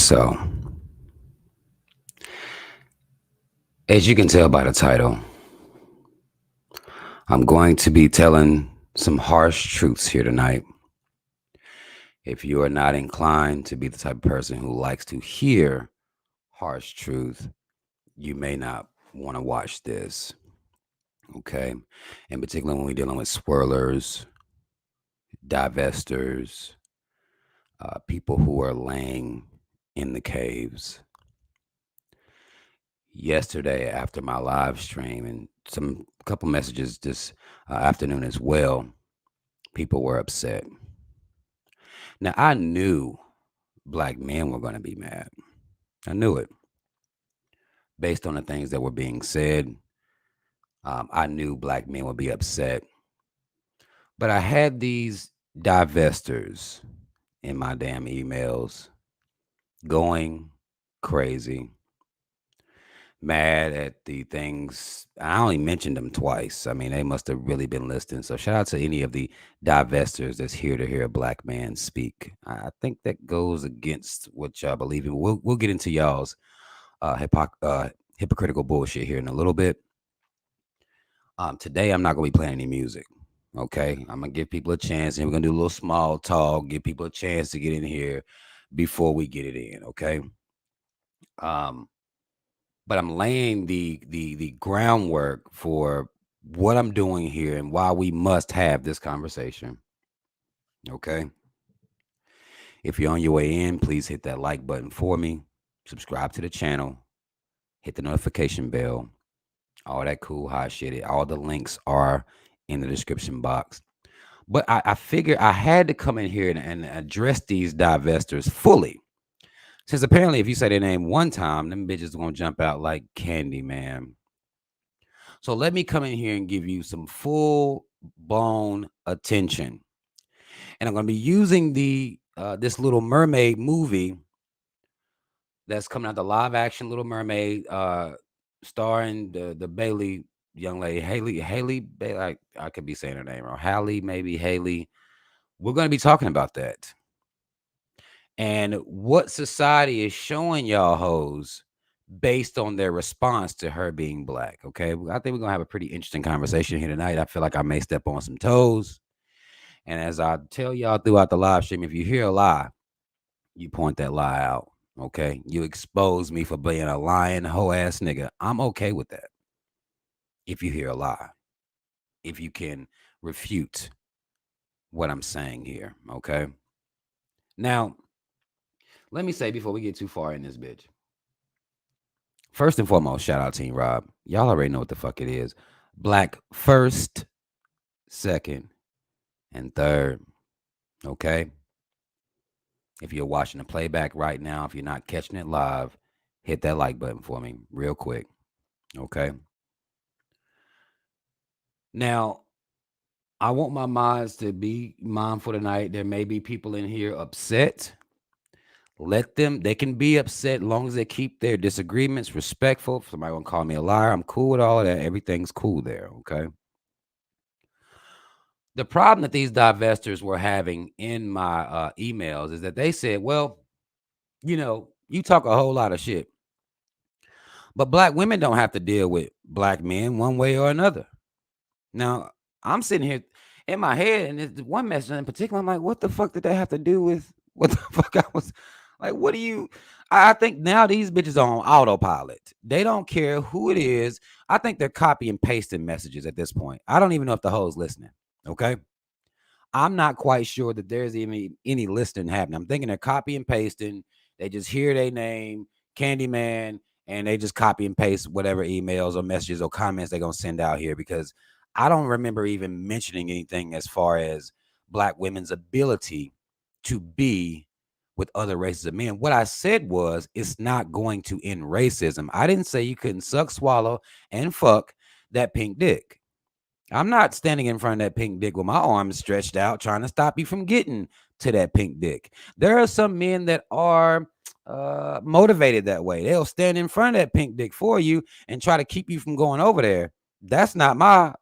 So, as you can tell by the title, I'm going to be telling some harsh truths here tonight. If you are not inclined to be the type of person who likes to hear harsh truth, you may not want to watch this. Okay. In particular, when we're dealing with swirlers, divestors, people who are laying in the caves. Yesterday, after my live stream, and some couple messages this afternoon as well, people were upset. Now, I knew black men were going to be mad. I knew it based on the things that were being said. I knew black men would be upset. But I had these divestors in my damn emails going crazy, mad at the things. I only mentioned them twice. I mean, they must have really been listening. So shout out to any of the divestors that's here to hear a black man speak. I think that goes against what y'all believe in. We'll get into y'all's hypocritical bullshit here in a little bit. Today I'm not gonna be playing any music. Okay, I'm gonna give people a chance, and we're gonna do a little small talk, give people a chance to get in here before we get it in. Okay. Um, but I'm laying the groundwork for what I'm doing here and why we must have this conversation. Okay. If you're on your way in, please hit that like button for me. Subscribe to the channel. Hit the notification bell. All that cool hot shit. All the links are in the description box. But I figured I had to come in here and address these divestors fully. Since apparently, if you say their name one time, them bitches gonna jump out like candy, man. So let me come in here and give you some full blown attention. And I'm gonna be using the this Little Mermaid movie that's coming out, the live action Little Mermaid, starring the Bailey young lady, Haley Bailey. I could be saying her name wrong. Hallie, maybe Haley. We're gonna be talking about that. And what society is showing y'all hoes based on their response to her being black. Okay. I think we're gonna have a pretty interesting conversation here tonight. I feel like I may step on some toes. And as I tell y'all throughout the live stream, if you hear a lie, you point that lie out. Okay. You expose me for being a lying hoe ass nigga. I'm okay with that. If you hear a lie, if you can refute what I'm saying here. Okay. Now, let me say before we get too far in this bitch. First and foremost, shout out Team Rob. Y'all already know what the fuck it is. Black first, second, and third. Okay. If you're watching the playback right now, if you're not catching it live, hit that like button for me real quick. Okay. Now, I want my minds to be mindful tonight. There may be people in here upset. Let them, they can be upset as long as they keep their disagreements respectful. If somebody gonna call me a liar, I'm cool with all of that. Everything's cool there. Okay. The problem that these divestors were having in my emails is that they said, well, you talk a whole lot of shit, but black women don't have to deal with black men one way or another. Now, I'm sitting here in my head, and there's one message in particular, I'm like, what the fuck did that have to do with what the fuck I was like? What do you? I think now these bitches are on autopilot. They don't care who it is. I think they're copy and pasting messages at this point. I don't even know if the hoe's listening. Okay. I'm not quite sure that there's even any listening happening. I'm thinking they're copy and pasting. They just hear their name, Candyman, and they just copy and paste whatever emails or messages or comments they're going to send out here, because I don't remember even mentioning anything as far as black women's ability to be with other races of men. What I said was it's not going to end racism. I didn't say you couldn't suck, swallow, and fuck that pink dick. I'm not standing in front of that pink dick with my arms stretched out trying to stop you from getting to that pink dick. There are some men that are motivated that way. They'll stand in front of that pink dick for you and try to keep you from going over there. That's not my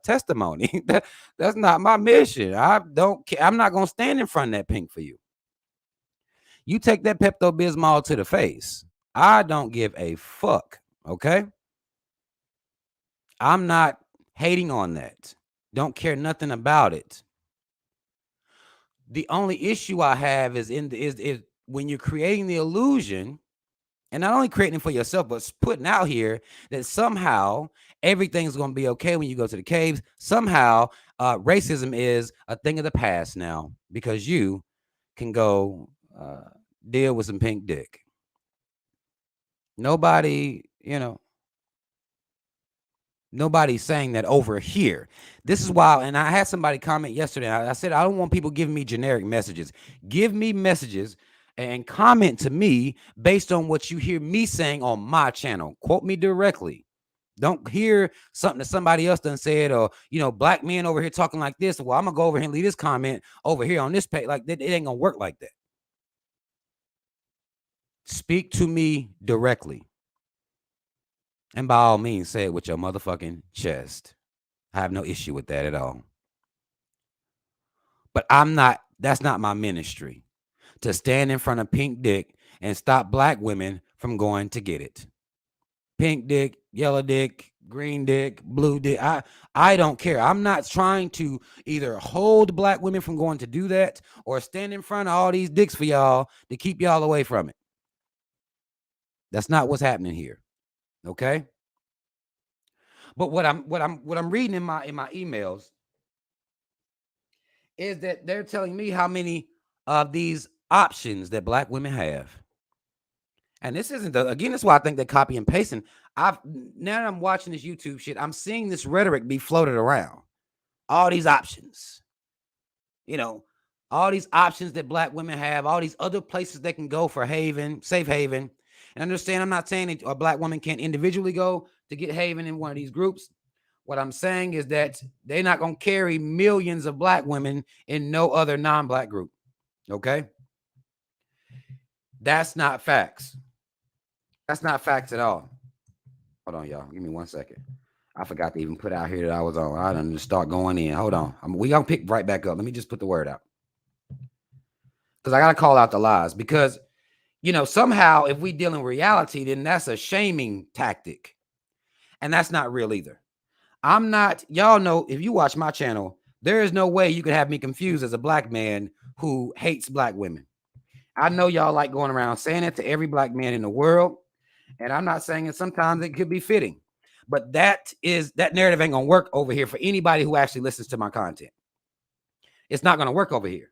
testimony. That's not my mission. I don't care. I'm not going to stand in front of that pink for you. You take that Pepto-Bismol to the face. I don't give a fuck, okay? I'm not hating on that. Don't care nothing about it. The only issue I have is is when you're creating the illusion, and not only creating it for yourself, but putting out here that somehow everything's going to be okay when you go to the caves. Somehow, racism is a thing of the past now because you can go deal with some pink dick. Nobody, nobody's saying that over here. This is why, and I had somebody comment yesterday. I said, I don't want people giving me generic messages. Give me messages and comment to me based on what you hear me saying on my channel. Quote me directly. Don't hear something that somebody else done said, or black men over here talking like this. Well, I'm gonna go over here and leave this comment over here on this page. Like that, it ain't gonna work like that. Speak to me directly. And by all means, say it with your motherfucking chest. I have no issue with that at all. But that's not my ministry, to stand in front of pink dick and stop black women from going to get it. Pink dick, yellow dick, green dick, blue dick. I don't care. I'm not trying to either hold black women from going to do that or stand in front of all these dicks for y'all to keep y'all away from it. That's not what's happening here. Okay? But what I'm reading in my emails is that they're telling me how many of these options that black women have. And this isn't again, that's why I think that copy and pasting. Now that I'm watching this YouTube shit, I'm seeing this rhetoric be floated around. All these options. All these options that black women have, all these other places they can go for safe haven. And understand, I'm not saying that a black woman can't individually go to get haven in one of these groups. What I'm saying is that they're not going to carry millions of black women in no other non-black group. Okay? That's not facts. That's not facts at all. Hold on, y'all. Give me 1 second. I forgot to even put out here that I was on. I done just start going in. Hold on. We gonna pick right back up. Let me just put the word out. Because I gotta call out the lies. Because somehow if we deal in reality, then that's a shaming tactic. And that's not real either. I'm not, y'all know, if you watch my channel, there is no way you could have me confused as a black man who hates black women. I know y'all like going around saying it to every black man in the world. And I'm not saying it, sometimes it could be fitting. But that narrative ain't gonna work over here for anybody who actually listens to my content. It's not gonna work over here.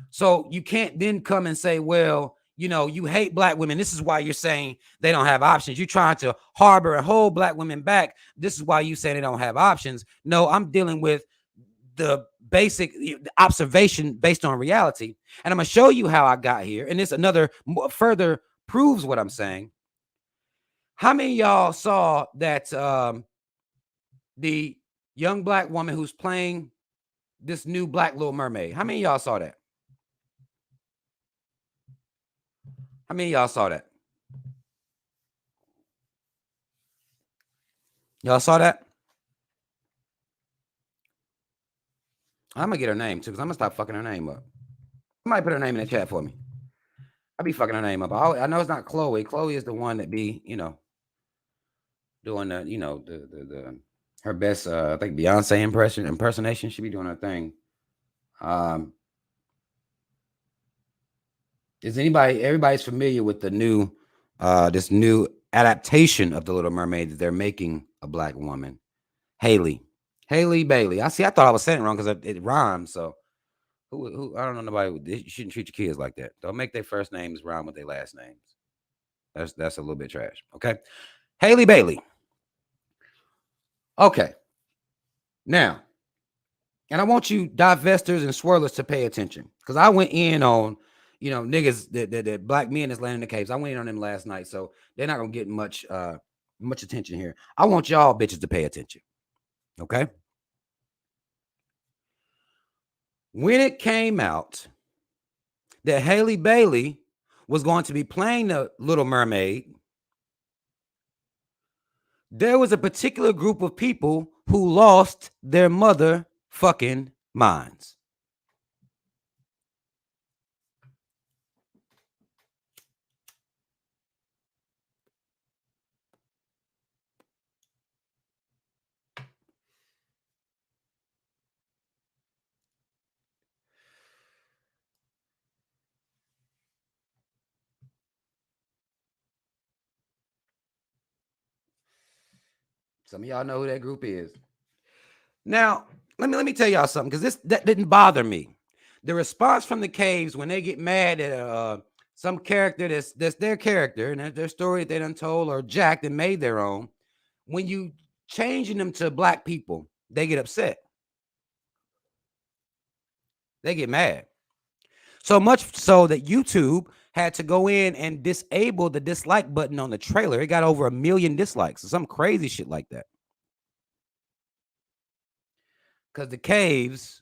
So you can't then come and say, well, you hate black women. This is why you're saying they don't have options. You're trying to harbor and hold black women back. This is why you say they don't have options. No, I'm dealing with the basic observation based on reality. And I'm going to show you how I got here. And this further proves what I'm saying. How many of y'all saw that the young black woman who's playing this new black Little Mermaid? How many of y'all saw that? How many of y'all saw that? Y'all saw that? I'm gonna get her name too, because I'm gonna stop fucking her name up. Somebody put her name in the chat for me. I be fucking her name up. I know it's not Chloe. Chloe is the one that be, doing the her best I think Beyonce impersonation. She be doing her thing. Is everybody's familiar with the new this new adaptation of the Little Mermaid that they're making a black woman? Hailey Bailey. I thought I was saying it wrong because it rhymes. So who I don't know nobody. You shouldn't treat your kids like that. Don't make their first names rhyme with their last names. That's a little bit trash. Okay. Hailey Bailey. Okay. Now, and I want you divestors and swirlers to pay attention, because I went in on niggas that black men that's landing in the caves. I went in on them last night, so they're not gonna get much attention here. I want y'all bitches to pay attention. Okay. When it came out that Hailey Bailey was going to be playing the Little Mermaid, there was a particular group of people who lost their motherfucking minds. Some of y'all know who that group is. Now, let me tell y'all something, because that didn't bother me. The response from the caves when they get mad at some character that's their character and their story that they done told or jacked and made their own. When you changing them to black people, they get upset. They get mad. So much so that YouTube had to go in and disable the dislike button on the trailer. It got over 1 million dislikes or some crazy shit like that. Because the caves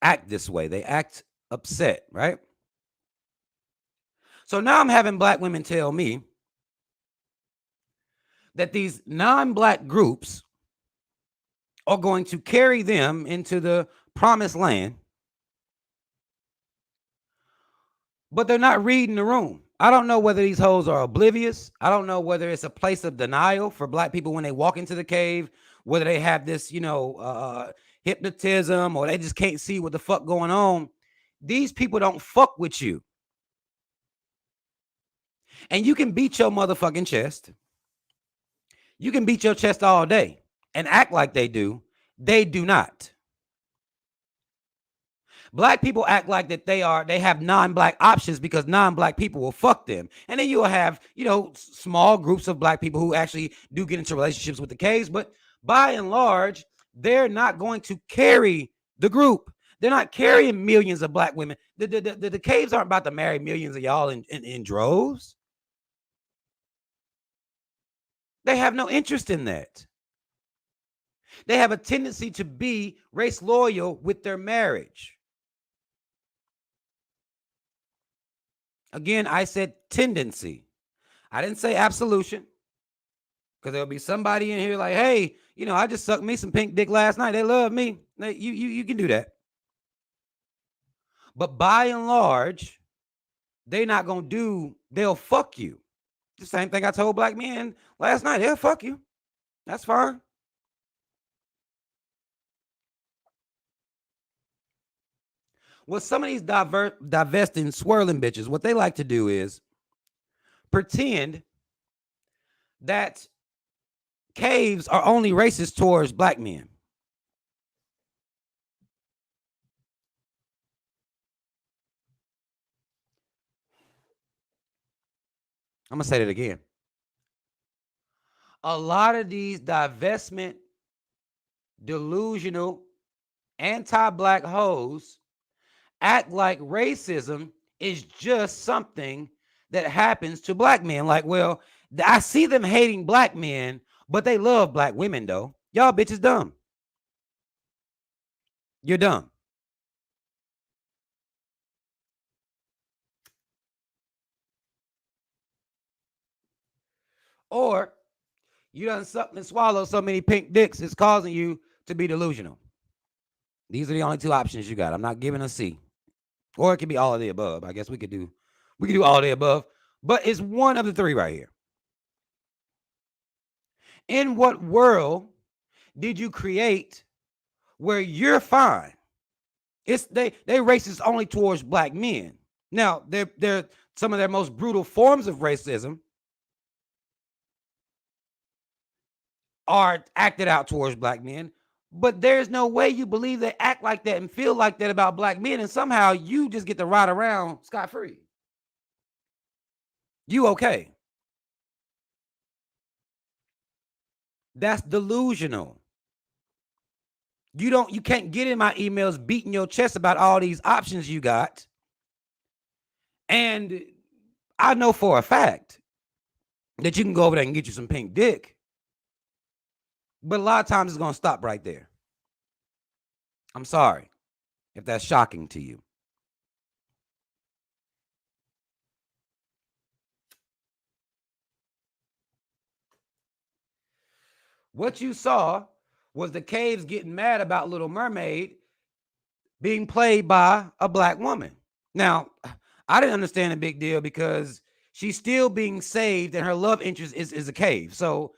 act this way. They act upset, right? So now I'm having black women tell me that these non-black groups are going to carry them into the promised land, but they're not reading the room. I don't know whether these hoes are oblivious. I don't know whether it's a place of denial for black people when they walk into the cave, whether they have this, hypnotism, or they just can't see what the fuck going on. These people don't fuck with you. And you can beat your motherfucking chest. You can beat your chest all day and act like they do. They do not. Black people act like that they have non-black options because non-black people will fuck them. And then you'll have, small groups of black people who actually do get into relationships with the caves. But by and large, they're not going to carry the group. They're not carrying millions of black women. The caves aren't about to marry millions of y'all in droves. They have no interest in that. They have a tendency to be race loyal with their marriage. Again, I said tendency. I didn't say absolution. Because there'll be somebody in here like, hey, I just sucked me some pink dick last night. They love me. You can do that. But by and large, they're not going to they'll fuck you. The same thing I told black men last night. They'll fuck you. That's fine. Well, some of these divesting, swirling bitches, what they like to do is pretend that caves are only racist towards black men. I'm going to say that again. A lot of these divestment, delusional, anti-black hoes act like racism is just something that happens to black men. Like, well, I see them hating black men, but they love black women, though. Y'all bitches dumb. You're dumb. Or you done suck and swallow so many pink dicks, it's causing you to be delusional. These are the only two options you got. I'm not giving a C. Or it could be all of the above. I guess we could do all of the above. But it's one of the three right here. In what world did you create where you're fine? It's they racist only towards black men. Now, they're some of their most brutal forms of racism are acted out towards black men, but there's no way you believe they act like that and feel like that about black men, and somehow you just get to ride around scot-free. You okay? That's delusional. You can't get in my emails beating your chest about all these options you got. And I know for a fact that you can go over there and get you some pink dick. But a lot of times it's going to stop right there. I'm sorry if that's shocking to you. What you saw was the caves getting mad about Little Mermaid being played by a black woman. Now, I didn't understand the big deal because she's still being saved and her love interest is a cave. So,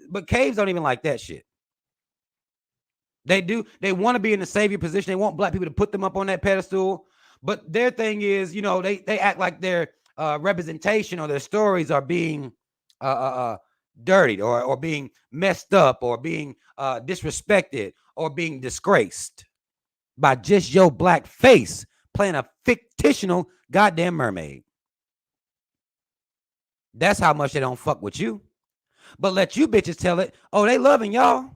but caves don't even like that shit. They want to be in the savior position. They want black people to put them up on that pedestal. But their thing is, they act like they're representation or their stories are being dirtied or being messed up or being disrespected or being disgraced by just your black face playing a fictional goddamn mermaid. That's how much they don't fuck with you. But let you bitches tell it, oh, they loving y'all.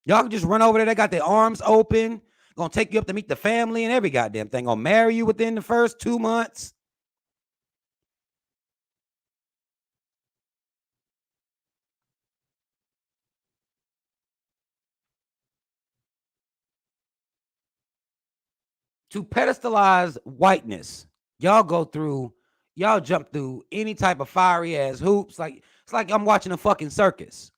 Y'all can just run over there. They got their arms open. Gonna take you up to meet the family and every goddamn thing. Gonna marry you within the first 2 months. To pedestalize whiteness, y'all jump through any type of fiery ass hoops. Like it's like I'm watching a fucking circus.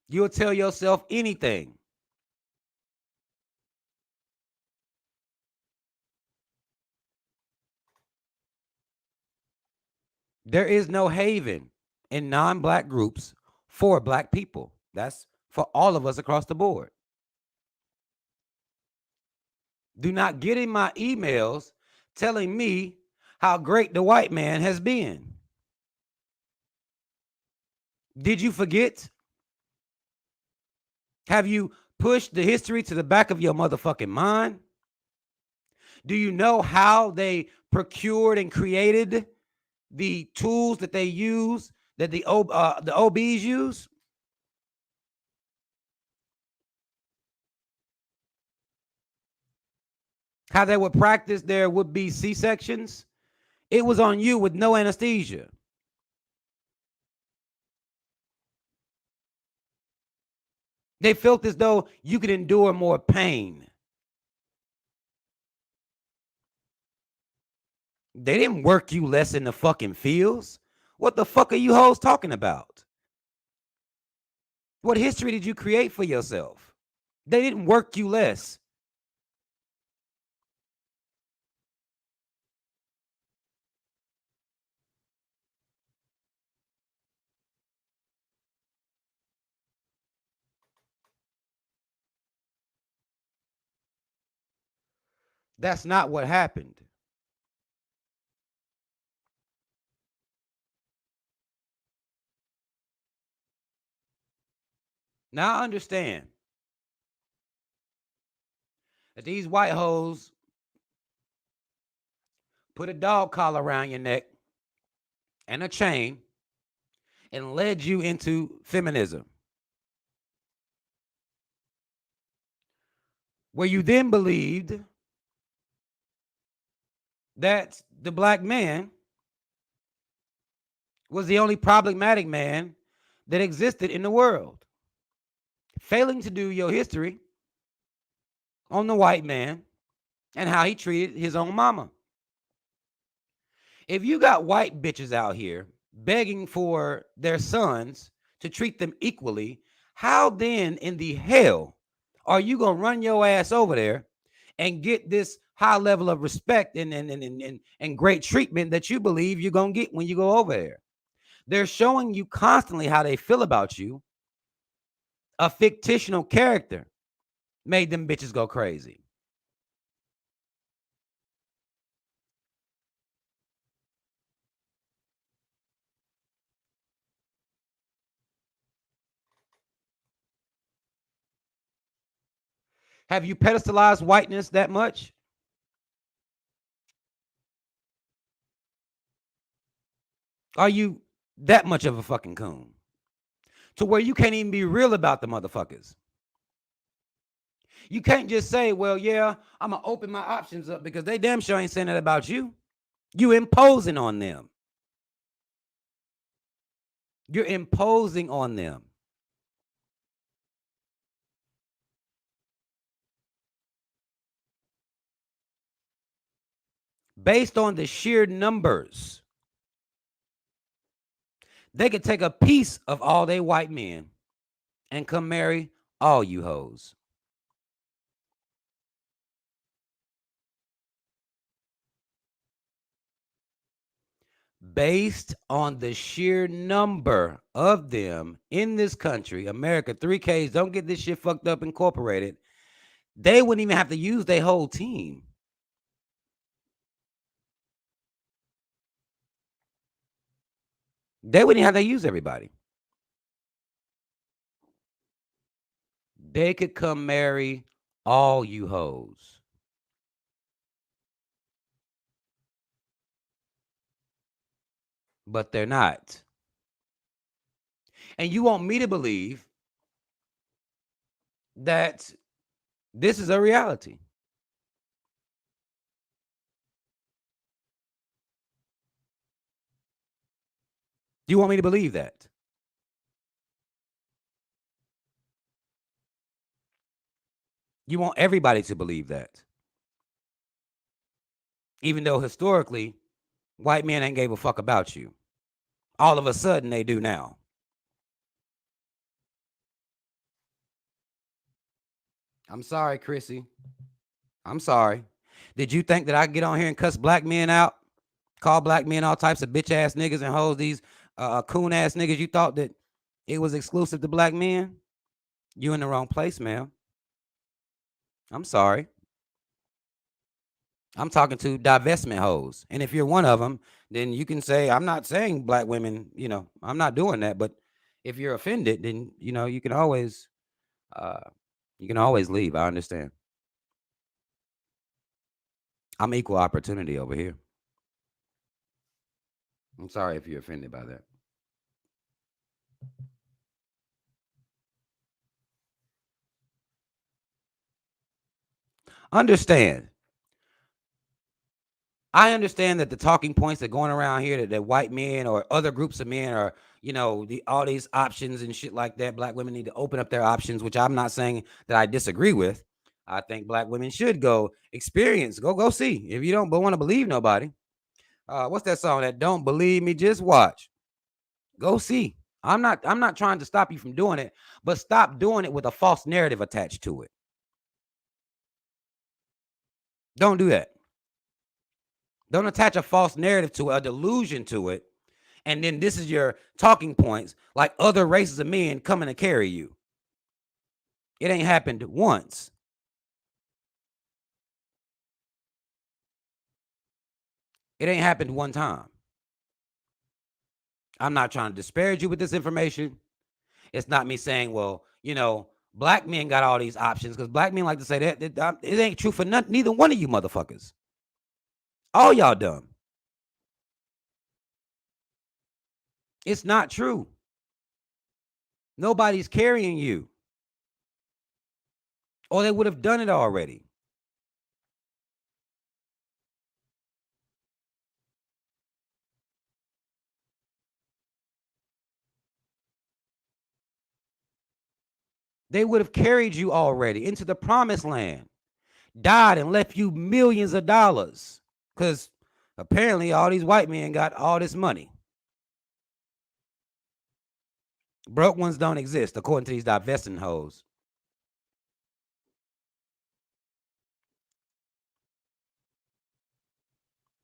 You'll tell yourself anything. There is no haven in non-black groups for black people. That's for all of us across the board. Do not get in my emails telling me how great the white man has been. Did you forget? Have you pushed the history to the back of your motherfucking mind? Do you know how they procured and created the tools that they use, that the OBs use? How they would practice their would-be C-sections? It was on you with no anesthesia. They felt as though you could endure more pain. They didn't work you less in the fucking fields. What the fuck are you hoes talking about? What history did you create for yourself? They didn't work you less. That's not what happened. Now I understand that these white hoes put a dog collar around your neck and a chain and led you into feminism, where you then believed that the black man was the only problematic man that existed in the world, failing to do your history on the white man and how he treated his own mama. If you got white bitches out here begging for their sons to treat them equally, how then in the hell are you going to run your ass over there and get this high level of respect and great treatment that you believe you're going to get when you go over there? They're showing you constantly how they feel about you. A fictional character made them bitches go crazy. Have you pedestalized whiteness that much? Are you that much of a fucking coon to where you can't even be real about the motherfuckers? You can't just say, well, yeah, I'm going to open my options up, because they damn sure ain't saying that about you. You imposing on them. You're imposing on them. Based on the sheer numbers, they could take a piece of all they white men and come marry all you hoes. Based on the sheer number of them in this country, America, 3Ks, don't get this shit fucked up, incorporated. They wouldn't even have to use their whole team. They wouldn't have to use everybody. They could come marry all you hoes. But they're not. And you want me to believe that this is a reality. You want me to believe that? You want everybody to believe that. Even though historically, white men ain't gave a fuck about you. All of a sudden, they do now. I'm sorry, Chrissy. I'm sorry. Did you think that I could get on here and cuss black men out? Call black men all types of bitch ass niggas and hoes these coon ass niggas? You thought that it was exclusive to black men? You in the wrong place, ma'am. I'm sorry. I'm talking to divestment hoes. And if you're one of them, then you can say, I'm not saying black women, I'm not doing that. But if you're offended, then, uh, you can always leave. I understand. I'm equal opportunity over here. I'm sorry if you're offended by that. Understand. I understand that the talking points that are going around here that white men or other groups of men are, all these options and shit like that. Black women need to open up their options, which I'm not saying that I disagree with. I think black women should go experience, go see. If you don't want to believe nobody, what's that song? That don't believe me, just watch. Go see. I'm not trying to stop you from doing it, but stop doing it with a false narrative attached to it. Don't do that. Don't attach a false narrative to it, a delusion to it. And then this is your talking points, like other races of men coming to carry you. It ain't happened once. It ain't happened one time. I'm not trying to disparage you with this information. It's not me saying, well, black men got all these options, because black men like to say that it ain't true for neither one of you motherfuckers. All y'all dumb. It's not true. Nobody's carrying you, or they would have done it already. They would have carried you already into the promised land, died and left you millions of dollars, because apparently all these white men got all this money. Broke ones don't exist, according to these divesting hoes.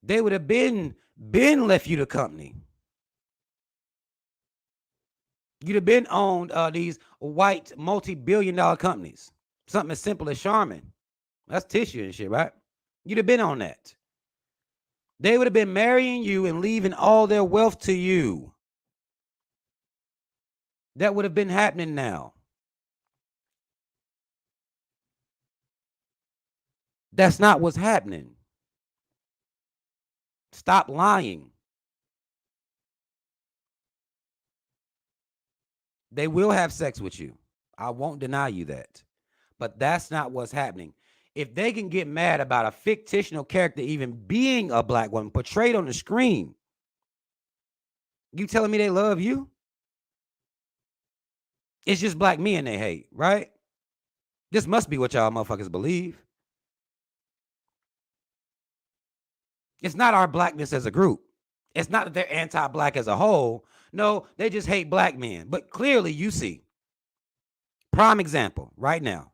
They would have been left you the company. You'd have been owned these white multi-billion-dollar companies. Something as simple as Charmin. That's tissue and shit, right? You'd have been on that. They would have been marrying you and leaving all their wealth to you. That would have been happening now. That's not what's happening. Stop lying. They will have sex with you. I won't deny you that. But that's not what's happening. If they can get mad about a fictional character even being a black woman portrayed on the screen, you telling me they love you? It's just black men they hate, right? This must be what y'all motherfuckers believe. It's not our blackness as a group. It's not that they're anti-black as a whole. No, they just hate black men. But clearly you see. Prime example right now.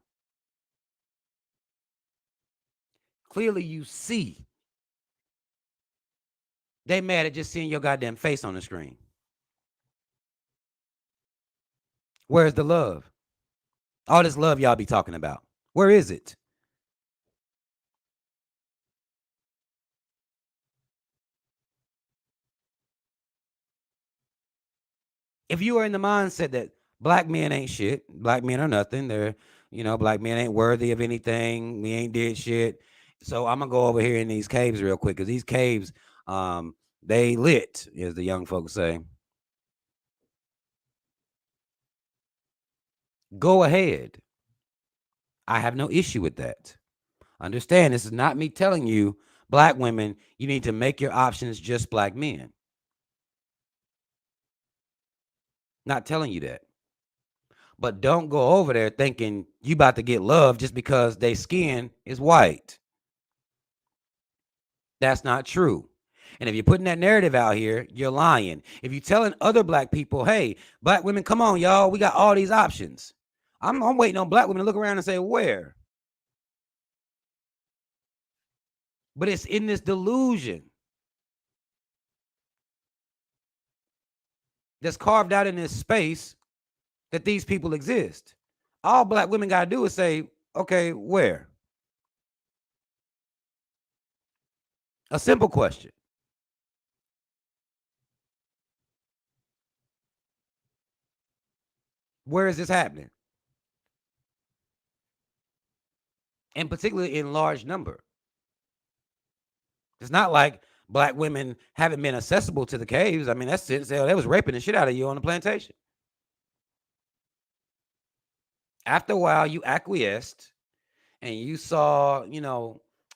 Clearly you see. They mad at just seeing your goddamn face on the screen. Where's the love? All this love y'all be talking about. Where is it? If you are in the mindset that black men ain't shit, black men are nothing, black men ain't worthy of anything, we ain't did shit. So I'm gonna go over here in these caves real quick because these caves, they lit, as the young folks say. Go ahead. I have no issue with that. Understand, this is not me telling you, black women, you need to make your options just black men. Not telling you that. But don't go over there thinking you about to get love just because they skin is white. That's not true. And if you're putting that narrative out here, you're lying. If you're telling other black people, hey, black women, come on, y'all, we got all these options. I'm waiting on black women to look around and say, where? But it's in this delusion that's carved out in this space that these people exist. All black women got to do is say, okay, where? A simple question. Where is this happening? And particularly in large number. It's not like black women haven't been accessible to the caves. I mean, that's it. They was raping the shit out of you on the plantation. After a while, you acquiesced and you saw,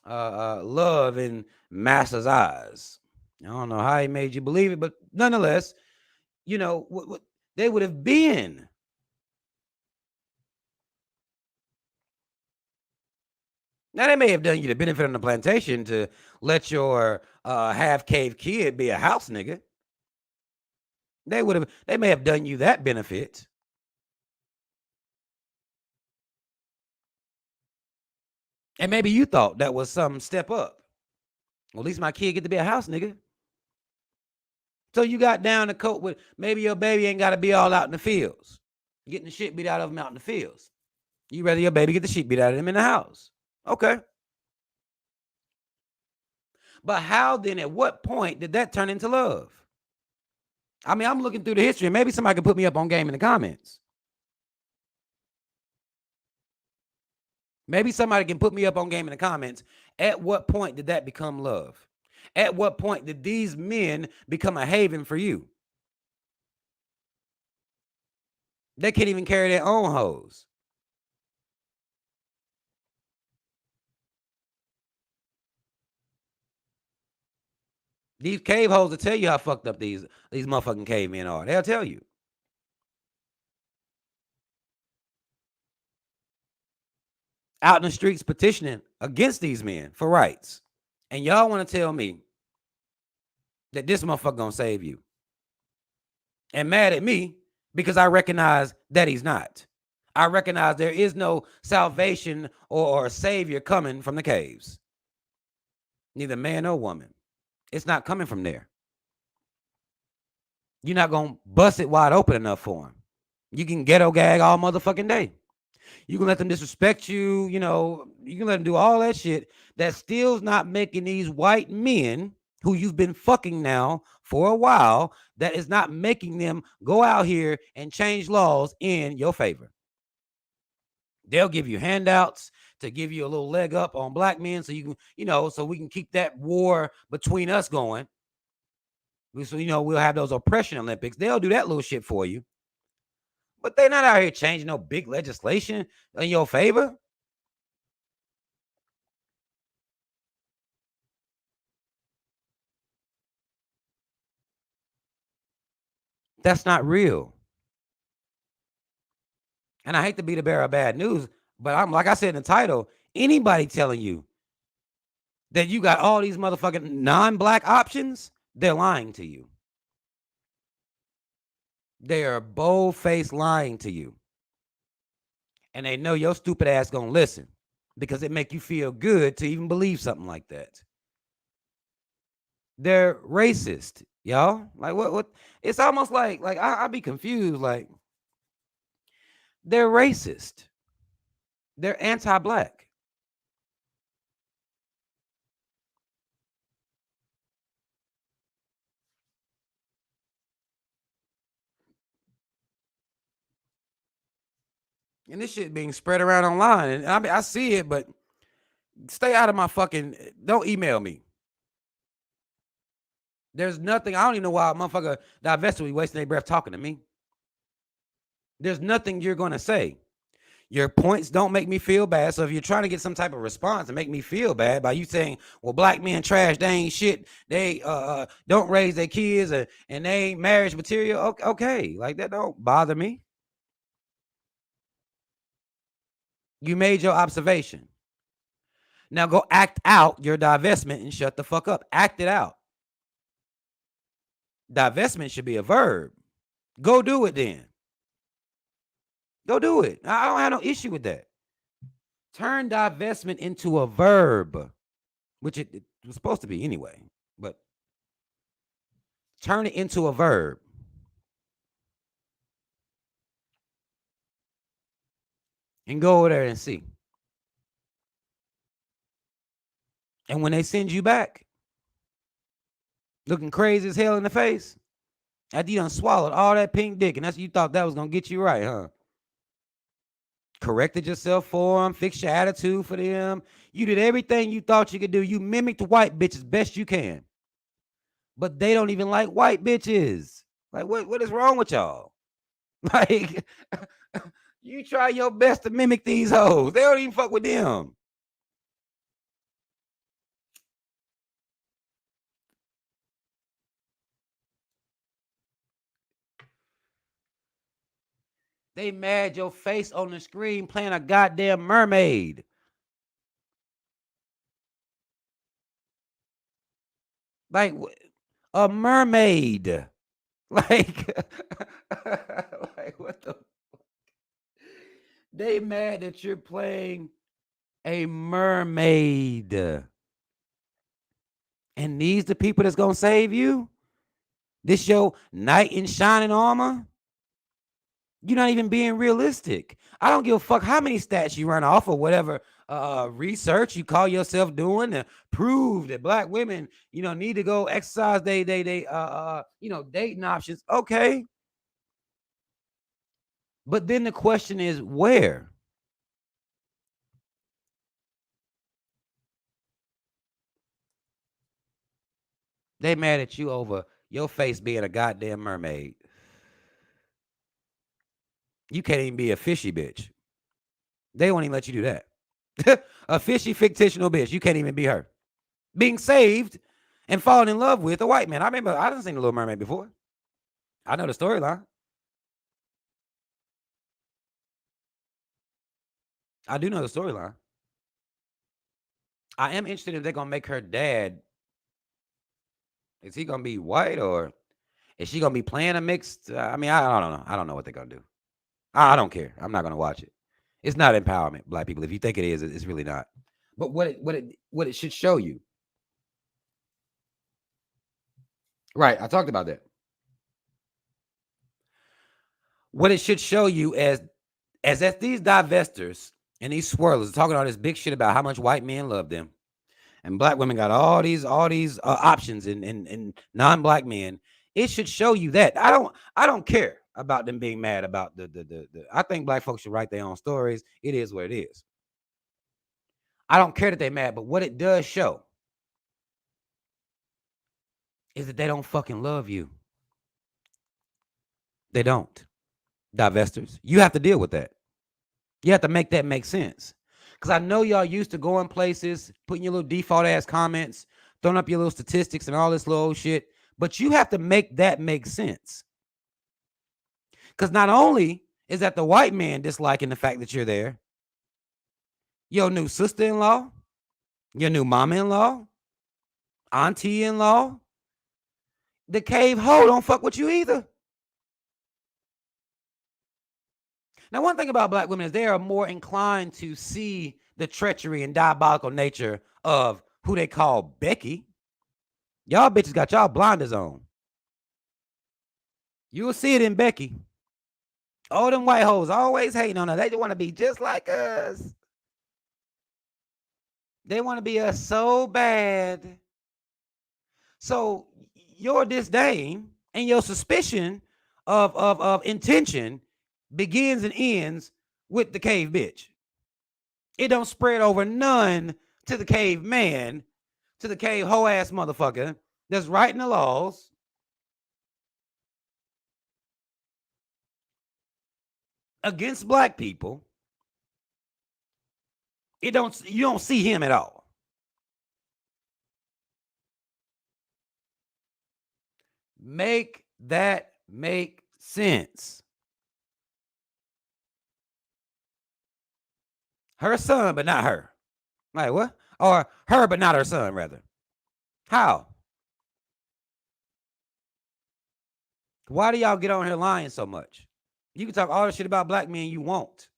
love in Master's eyes. I don't know how he made you believe it, but nonetheless, what they would have been. Now, they may have done you the benefit on the plantation to let your half cave kid be a house nigga. They may have done you that benefit. And maybe you thought that was some step up. Well, at least my kid get to be a house nigga. So you got down to cope with maybe your baby ain't got to be all out in the fields, getting the shit beat out of him out in the fields. You rather your baby get the shit beat out of him in the house. Okay. But how then, at what point did that turn into love? I mean, I'm looking through the history and maybe somebody can put me up on game in the comments. Maybe somebody can put me up on game in the comments. At what point did that become love? At what point did these men become a haven for you? They can't even carry their own hose. These cave hoes will tell you how fucked up these motherfucking cavemen are. They'll tell you. Out in the streets petitioning against these men for rights. And y'all want to tell me that this motherfucker gonna save you. And mad at me because I recognize that he's not. I recognize there is no salvation or savior coming from the caves. Neither man nor woman. It's not coming from there. You're not gonna bust it wide open enough for him. You can ghetto gag all motherfucking day. You can let them disrespect you, you can let them do all that shit. That still's not making these white men who you've been fucking now for a while, that is not making them go out here and change laws in your favor. They'll give you handouts to give you a little leg up on black men so you can, so we can keep that war between us going. So, we'll have those oppression Olympics. They'll do that little shit for you. But they're not out here changing no big legislation in your favor. That's not real. And I hate to be the bearer of bad news, but I'm like I said in the title, anybody telling you that you got all these motherfucking non-black options, they're lying to you. They are bold-faced lying to you. And they know your stupid ass gonna listen because it make you feel good to even believe something like that. They're racist, y'all. Like what it's almost like I be confused. Like they're racist. They're anti-black. And this shit being spread around online. And I mean, I see it, but stay out of my fucking. Don't email me. There's nothing. I don't even know why a motherfucker divested be wasting their breath talking to me. There's nothing you're going to say. Your points don't make me feel bad. So if you're trying to get some type of response and make me feel bad by you saying, well, black men trash, they ain't shit. They don't raise their kids and they ain't marriage material. Okay. Like that don't bother me. You made your observation. Now go act out your divestment and shut the fuck up. Act it out. Divestment should be a verb. Go do it then. Go do it. I don't have no issue with that. Turn divestment into a verb, which it was supposed to be anyway, but turn it into a verb. And go over there and see. And when they send you back, looking crazy as hell in the face, after you done swallowed all that pink dick, and that's what you thought that was gonna get you right, huh? Corrected yourself for them, fixed your attitude for them. You did everything you thought you could do. You mimicked white bitches best you can. But they don't even like white bitches. Like, what is wrong with y'all? Like, you try your best to mimic these hoes. They don't even fuck with them. They mad your face on the screen playing a goddamn mermaid. Like a mermaid. Like, like what the? They mad that you're playing a mermaid. And these the people that's gonna save you? This your knight in shining armor? You're not even being realistic. I don't give a fuck how many stats you run off or whatever research you call yourself doing to prove that black women, need to go exercise they dating options. Okay. But then the question is where? They mad at you over your face being a goddamn mermaid. You can't even be a fishy bitch. They won't even let you do that. A fishy fictional bitch. You can't even be her. Being saved and falling in love with a white man. I remember I didn't seen the Little Mermaid before. I know the storyline. I do know the storyline. I am interested if they're gonna make her dad. Is he gonna be white or is she gonna be playing a mixed? I mean, I don't know. I don't know what they're gonna do. I don't care. I'm not gonna watch it. It's not empowerment, black people. If you think it is, it's really not. But what it should show you. Right. I talked about that. What it should show you as that these divestors and these swirlers are talking all this big shit about how much white men love them, and black women got all these options in non-black men. It should show you that I don't care about them being mad about the I think black folks should write their own stories. It is what it is. I don't care that they're mad, but what it does show is that they don't fucking love you. They don't. Divestors. You have to deal with that. You have to make that make sense. Because I know y'all used to going places, putting your little default ass comments, throwing up your little statistics and all this little shit. But you have to make that make sense. Because not only is that the white man disliking the fact that you're there, your new sister-in-law, your new mama-in-law, auntie-in-law, the cave hoe don't fuck with you either. Now, one thing about black women is they are more inclined to see the treachery and diabolical nature of who they call Becky. Y'all bitches got y'all blinders on. You will see it in Becky. All them white hoes always hating on her. They want to be just like us. They want to be us so bad. So your disdain and your suspicion of intention begins and ends with the cave bitch. It don't spread over none to the caveman, to the cave hoe ass motherfucker that's writing the laws. Against black people. You don't see him at all. Make that make sense. Her son, but not her. Like what? Or her, but not her son, rather. How? Why do y'all get on here lying so much? You can talk all the shit about black men you won't.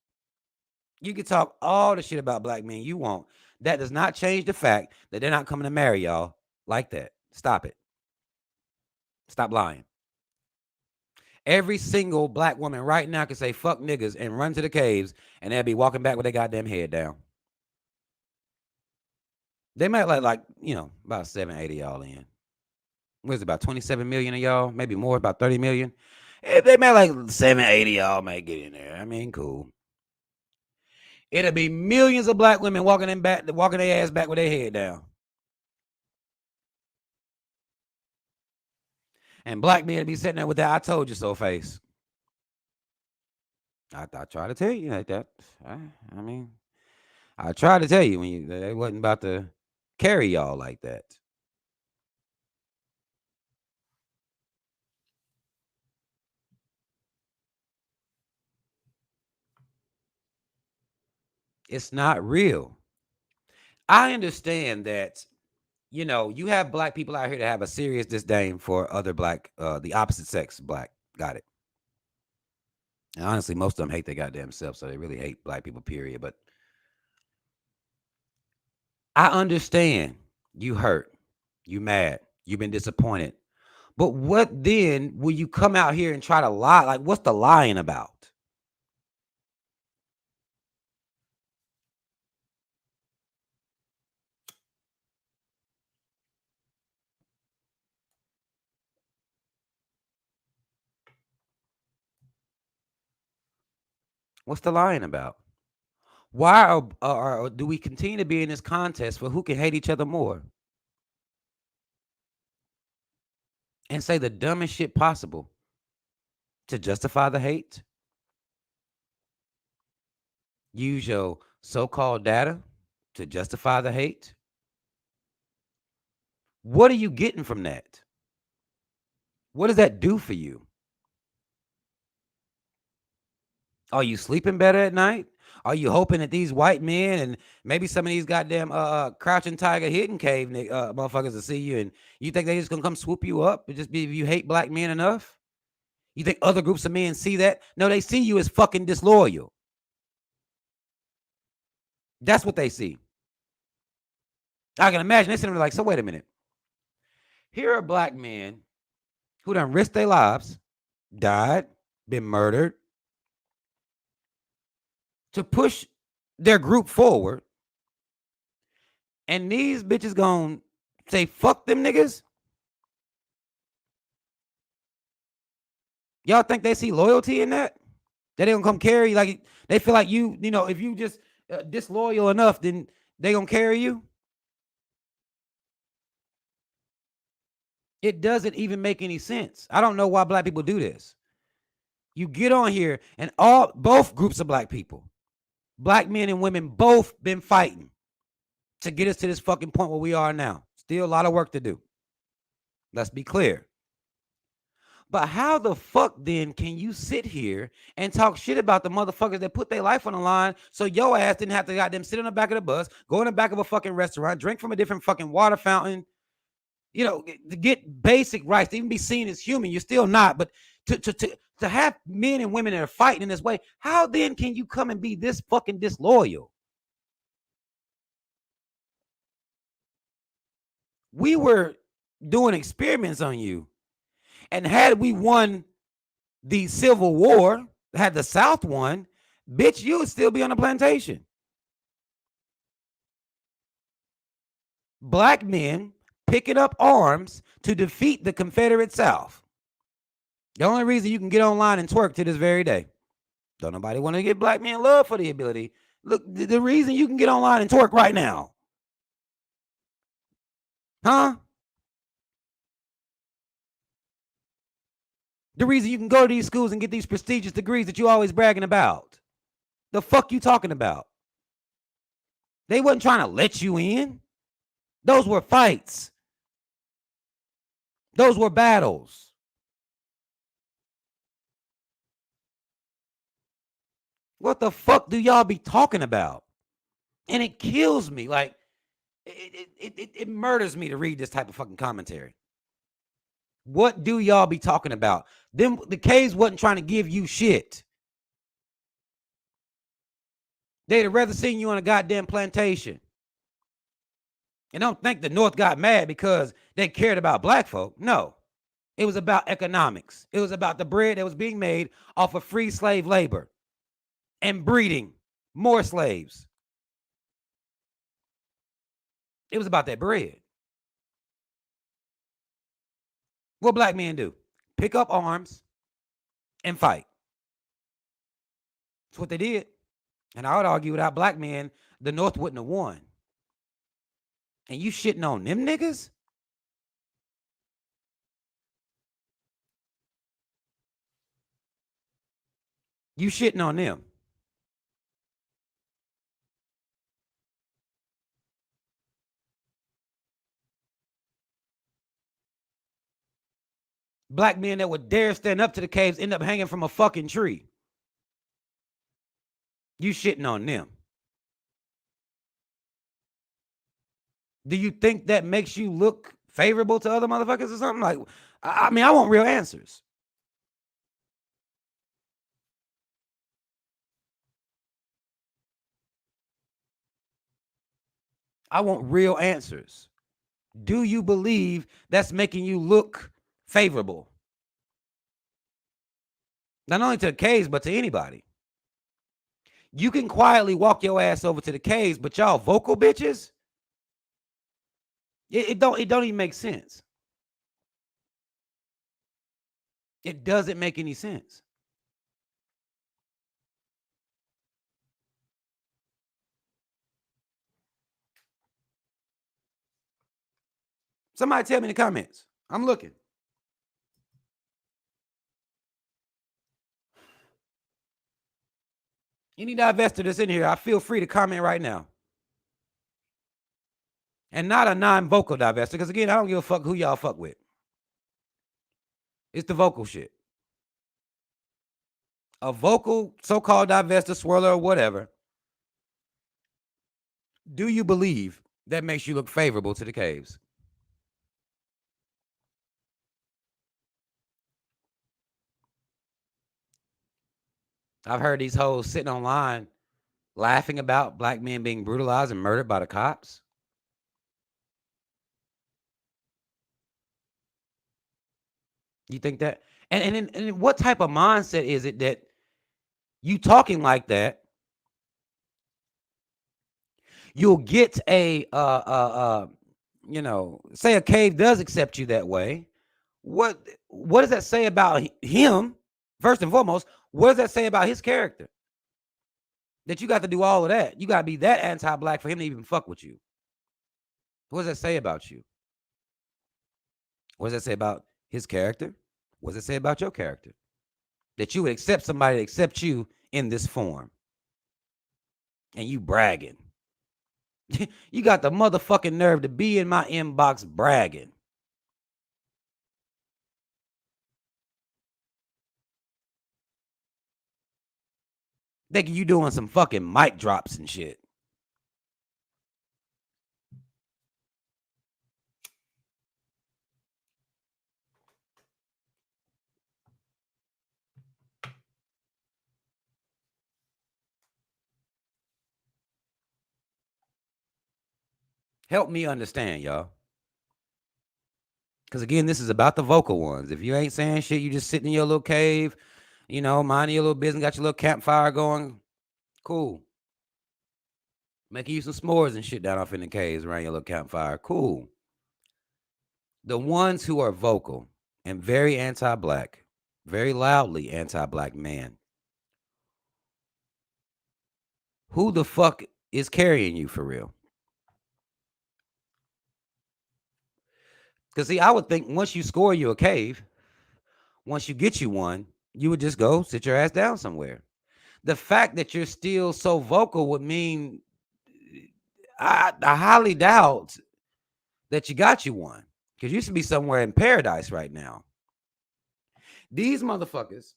You can talk all the shit about black men you won't. That does not change the fact that they're not coming to marry y'all like that. Stop it. Stop lying. Every single black woman right now can say fuck niggas and run to the caves, and they'll be walking back with their goddamn head down. They might like about 780 y'all in. What is it, about 27 million of y'all? Maybe more, about 30 million. If they might like 780 y'all might get in there. I mean, cool. It'll be millions of black women walking their ass back with their head down. And black men be sitting there with that "I told you so" face. I try to tell you like that. I mean, I tried to tell you when they wasn't about to carry y'all like that. It's not real. I understand that, you have black people out here that have a serious disdain for other black, the opposite sex black. Got it. And honestly, most of them hate their goddamn self, so they really hate black people, period. But I understand you hurt, you mad, you've been disappointed. But what then will you come out here and try to lie? Like, what's the lying about? What's the lying about? Why do we continue to be in this contest for who can hate each other more? And say the dumbest shit possible to justify the hate? Use your so-called data to justify the hate? What are you getting from that? What does that do for you? Are you sleeping better at night? Are you hoping that these white men and maybe some of these goddamn crouching tiger, hidden cave motherfuckers will see you, and you think they just gonna come swoop you up? It just be if you hate black men enough? You think other groups of men see that? No, they see you as fucking disloyal. That's what they see. I can imagine they sitting there like, so wait a minute. Here are black men who done risked their lives, died, been murdered, to push their group forward, and these bitches gonna say fuck them niggas? Y'all think they see loyalty in that? That they gonna come carry, like they feel like if you just disloyal enough, then they gonna carry you? It doesn't even make any sense. I don't know why black people do this. You get on here and both groups of black people, black men and women, both been fighting to get us to this fucking point where we are now. Still a lot of work to do. Let's be clear. But how the fuck then can you sit here and talk shit about the motherfuckers that put their life on the line so your ass didn't have to goddamn sit on the back of the bus, go in the back of a fucking restaurant, drink from a different fucking water fountain, to get basic rights, to even be seen as human? You're still not, but to have men and women that are fighting in this way, how then can you come and be this fucking disloyal? We were doing experiments on you. And had we won the Civil War, had the South won, bitch, you would still be on the plantation. Black men picking up arms to defeat the Confederate South. The only reason you can get online and twerk to this very day. Don't nobody want to get black men love for the ability. Look, the reason you can get online and twerk right now. Huh? The reason you can go to these schools and get these prestigious degrees that you always bragging about. The fuck you talking about? They wasn't trying to let you in. Those were fights. Those were battles. What the fuck do y'all be talking about? And it kills me. Like, it murders me to read this type of fucking commentary. What do y'all be talking about? Them, the K's wasn't trying to give you shit. They'd have rather seen you on a goddamn plantation. And don't think the North got mad because they cared about black folk. No. It was about economics. It was about the bread that was being made off of free slave labor and breeding more slaves. It was about that bread. What black men do? Pick up arms and fight. That's what they did. And I would argue without black men, the North wouldn't have won. And you shitting on them niggas? You shitting on them. Black men that would dare stand up to the caves end up hanging from a fucking tree. You shitting on them. Do you think that makes you look favorable to other motherfuckers or something? Like, I mean, I want real answers. I want real answers. Do you believe that's making you look favorable? Not only to the caves, but to anybody. You can quietly walk your ass over to the caves, but y'all vocal bitches, it don't even make sense. It doesn't make any sense. Somebody tell me in the comments. I'm looking. Any divestor that's in here, I feel free to comment right now. And not a non-vocal divestor, because again, I don't give a fuck who y'all fuck with. It's the vocal shit. A vocal so-called divestor, swirler, or whatever. Do you believe that makes you look favorable to the caves? I've heard these hoes sitting online laughing about black men being brutalized and murdered by the cops. You think that? And what type of mindset is it that you talking like that? You'll get a you know, say a cave does accept you that way. What does that say about him? First and foremost, what does that say about his character? That you got to do all of that. You got to be that anti-black for him to even fuck with you. What does that say about you? What does that say about his character? What does it say about your character? That you would accept somebody that accepts you in this form. And you bragging. You got the motherfucking nerve to be in my inbox bragging. Thinking you doing some fucking mic drops and shit. Help me understand, y'all. Because again, this is about the vocal ones. If you ain't saying shit, you just sitting in your little cave, you know, minding your little business, got your little campfire going. Cool. Making you some s'mores and shit down off in the caves around your little campfire. Cool. The ones who are vocal and very anti-black, very loudly anti-black man, Who the fuck is carrying you for real? Because see, I would think once you score you a cave, once you get you one, you would just go sit your ass down somewhere. The fact that you're still so vocal would mean I highly doubt that you got you one. Because you should be somewhere in paradise right now. These motherfuckers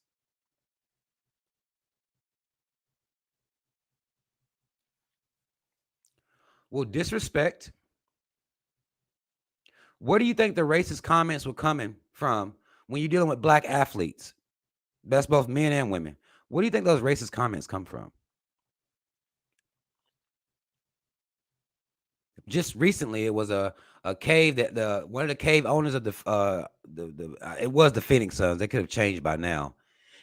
will disrespect. Where do you think the racist comments were coming from when you're dealing with black athletes? That's both men and women. Where do you think those racist comments come from? Just recently, it was a cave that the one of the cave owners of it was the Phoenix Suns. They could have changed by now.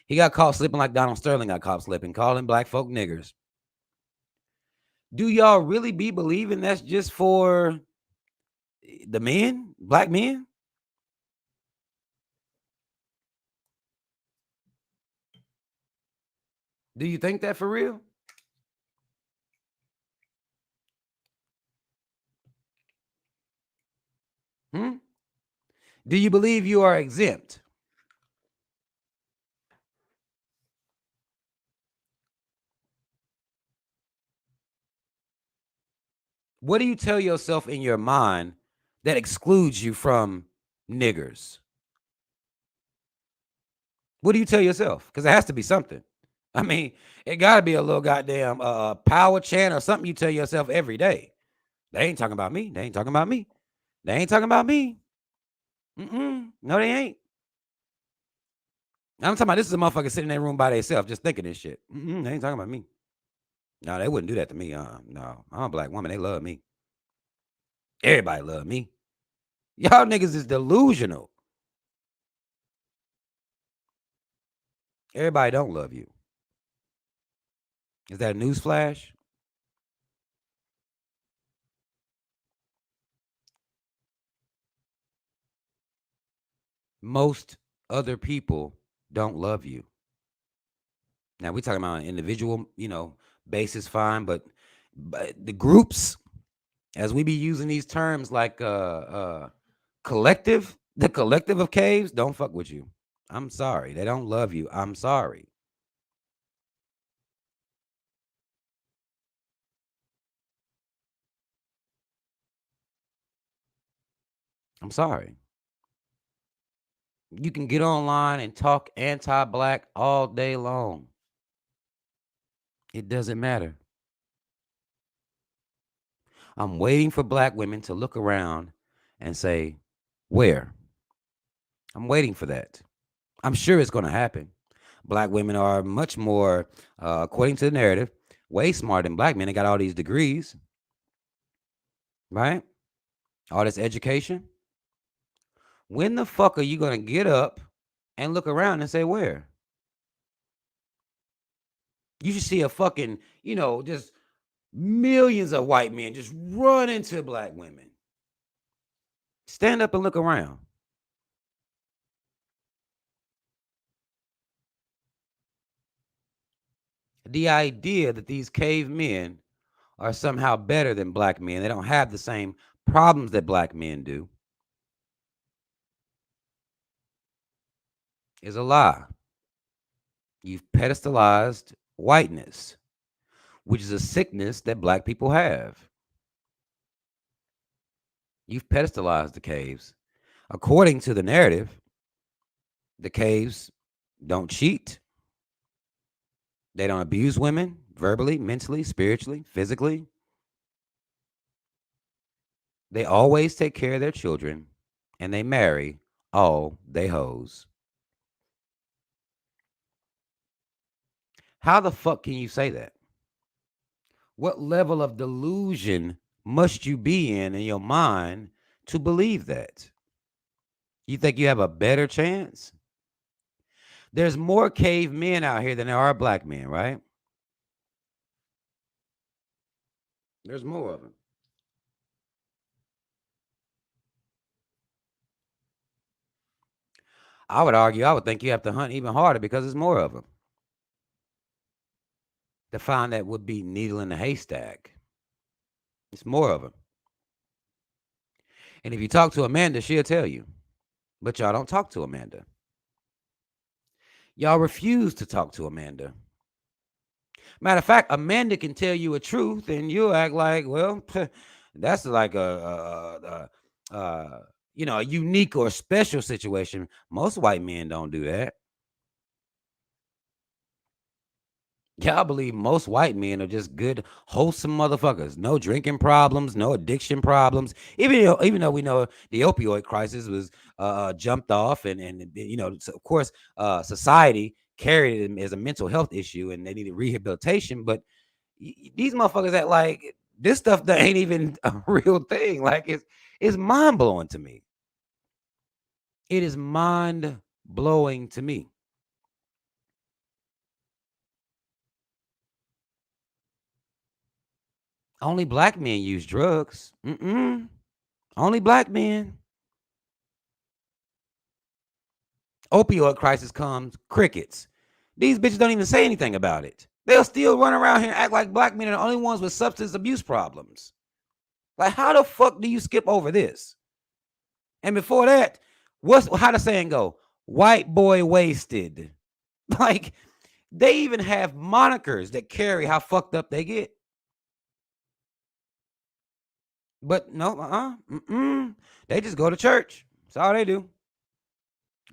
He got caught slipping like Donald Sterling got caught slipping, calling black folk niggers. Do y'all really be believing that's just for the men, black men? Do you think that for real? Hmm? Do you believe you are exempt? What do you tell yourself in your mind that excludes you from niggers? What do you tell yourself? Because it has to be something. I mean, it got to be a little goddamn power chant or something you tell yourself every day. They ain't talking about me. They ain't talking about me. They ain't talking about me. No, they ain't. I'm talking about this is a motherfucker sitting in their room by themselves just thinking this shit. They ain't talking about me. No, they wouldn't do that to me. No, I'm a black woman. They love me. Everybody love me. Y'all niggas is delusional. Everybody don't love you. Is that a news flash? Most other people don't love you. Now we're talking about an individual, basis, fine, but the groups, as we be using these terms like collective, the collective of caves, don't fuck with you. I'm sorry. They don't love you. I'm sorry. I'm sorry. You can get online and talk anti-black all day long. It doesn't matter. I'm waiting for black women to look around and say, where? I'm waiting for that. I'm sure it's going to happen. Black women are much more, according to the narrative, way smarter than black men. They got all these degrees, right? All this education. When the fuck are you going to get up and look around and say, where? You should see a fucking, just millions of white men just run into black women. Stand up and look around. The idea that these cavemen are somehow better than black men, they don't have the same problems that black men do, is a lie. You've pedestalized whiteness, which is a sickness that black people have. You've pedestalized the caves. According to the narrative, the caves don't cheat. They don't abuse women verbally, mentally, spiritually, physically. They always take care of their children and they marry all they hoes. How the fuck can you say that? What level of delusion must you be in your mind to believe that? You think you have a better chance? There's more cavemen out here than there are black men, right? There's more of them. I would argue, I would think you have to hunt even harder because there's more of them. to find that would be needle in the haystack. It's more of them. And if you talk to Amanda, she'll tell you. But y'all don't talk to Amanda. Y'all refuse to talk to Amanda. Matter of fact, Amanda can tell you a truth, and you'll act like, well, that's like a unique or special situation. Most white men don't do that. Yeah, I believe most white men are just good, wholesome motherfuckers. No drinking problems, no addiction problems. Even though we know the opioid crisis was jumped off, and of course, society carried it as a mental health issue, and they needed rehabilitation. But these motherfuckers that like this stuff that ain't even a real thing. Like it's mind blowing to me. It is mind blowing to me. Only black men use drugs. Only black men. Opioid crisis comes, crickets. These bitches don't even say anything about it. They'll still run around here and act like black men are the only ones with substance abuse problems. Like, how the fuck do you skip over this? And before that, how the saying go? White boy wasted. Like, they even have monikers that carry how fucked up they get. But no, they just go to church. That's all they do.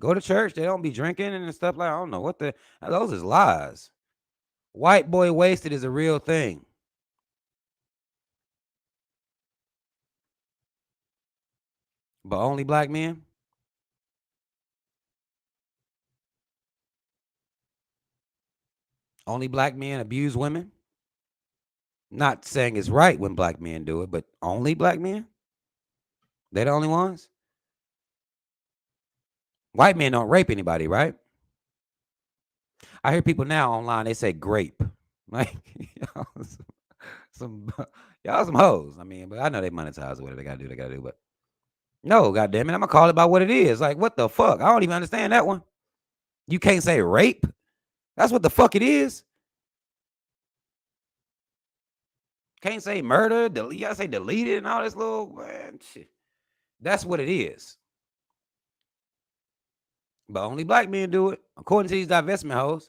Go to church. They don't be drinking and stuff like. I don't know what those is lies. White boy wasted is a real thing. But only black men. Only black men abuse women. Not saying it's right when black men do it, but only black men. They the only ones. White men don't rape anybody, right? I hear people now online, they say grape. Like, y'all some y'all some hoes. I mean, but I know they monetize whatever they gotta do, but no, goddamn it, I'm gonna call it by what it is. Like, what the fuck? I don't even understand that one. You can't say rape. That's what the fuck it is. Can't say murder, delete. You gotta say deleted and all this little man, shit. That's what it is. But only black men do it, according to these divestment hoes.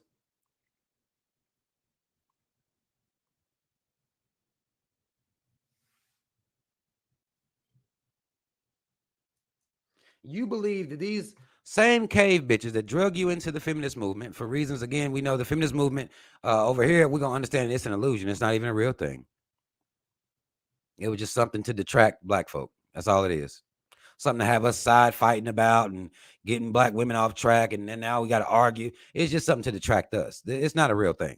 You believe that these same cave bitches that drug you into the feminist movement for reasons, again, we know the feminist movement over here, we're gonna understand it's an illusion. It's not even a real thing. It was just something to detract black folk. That's all it is. Something to have us side fighting about and getting black women off track, and then now we got to argue. It's just something to detract us. It's not a real thing.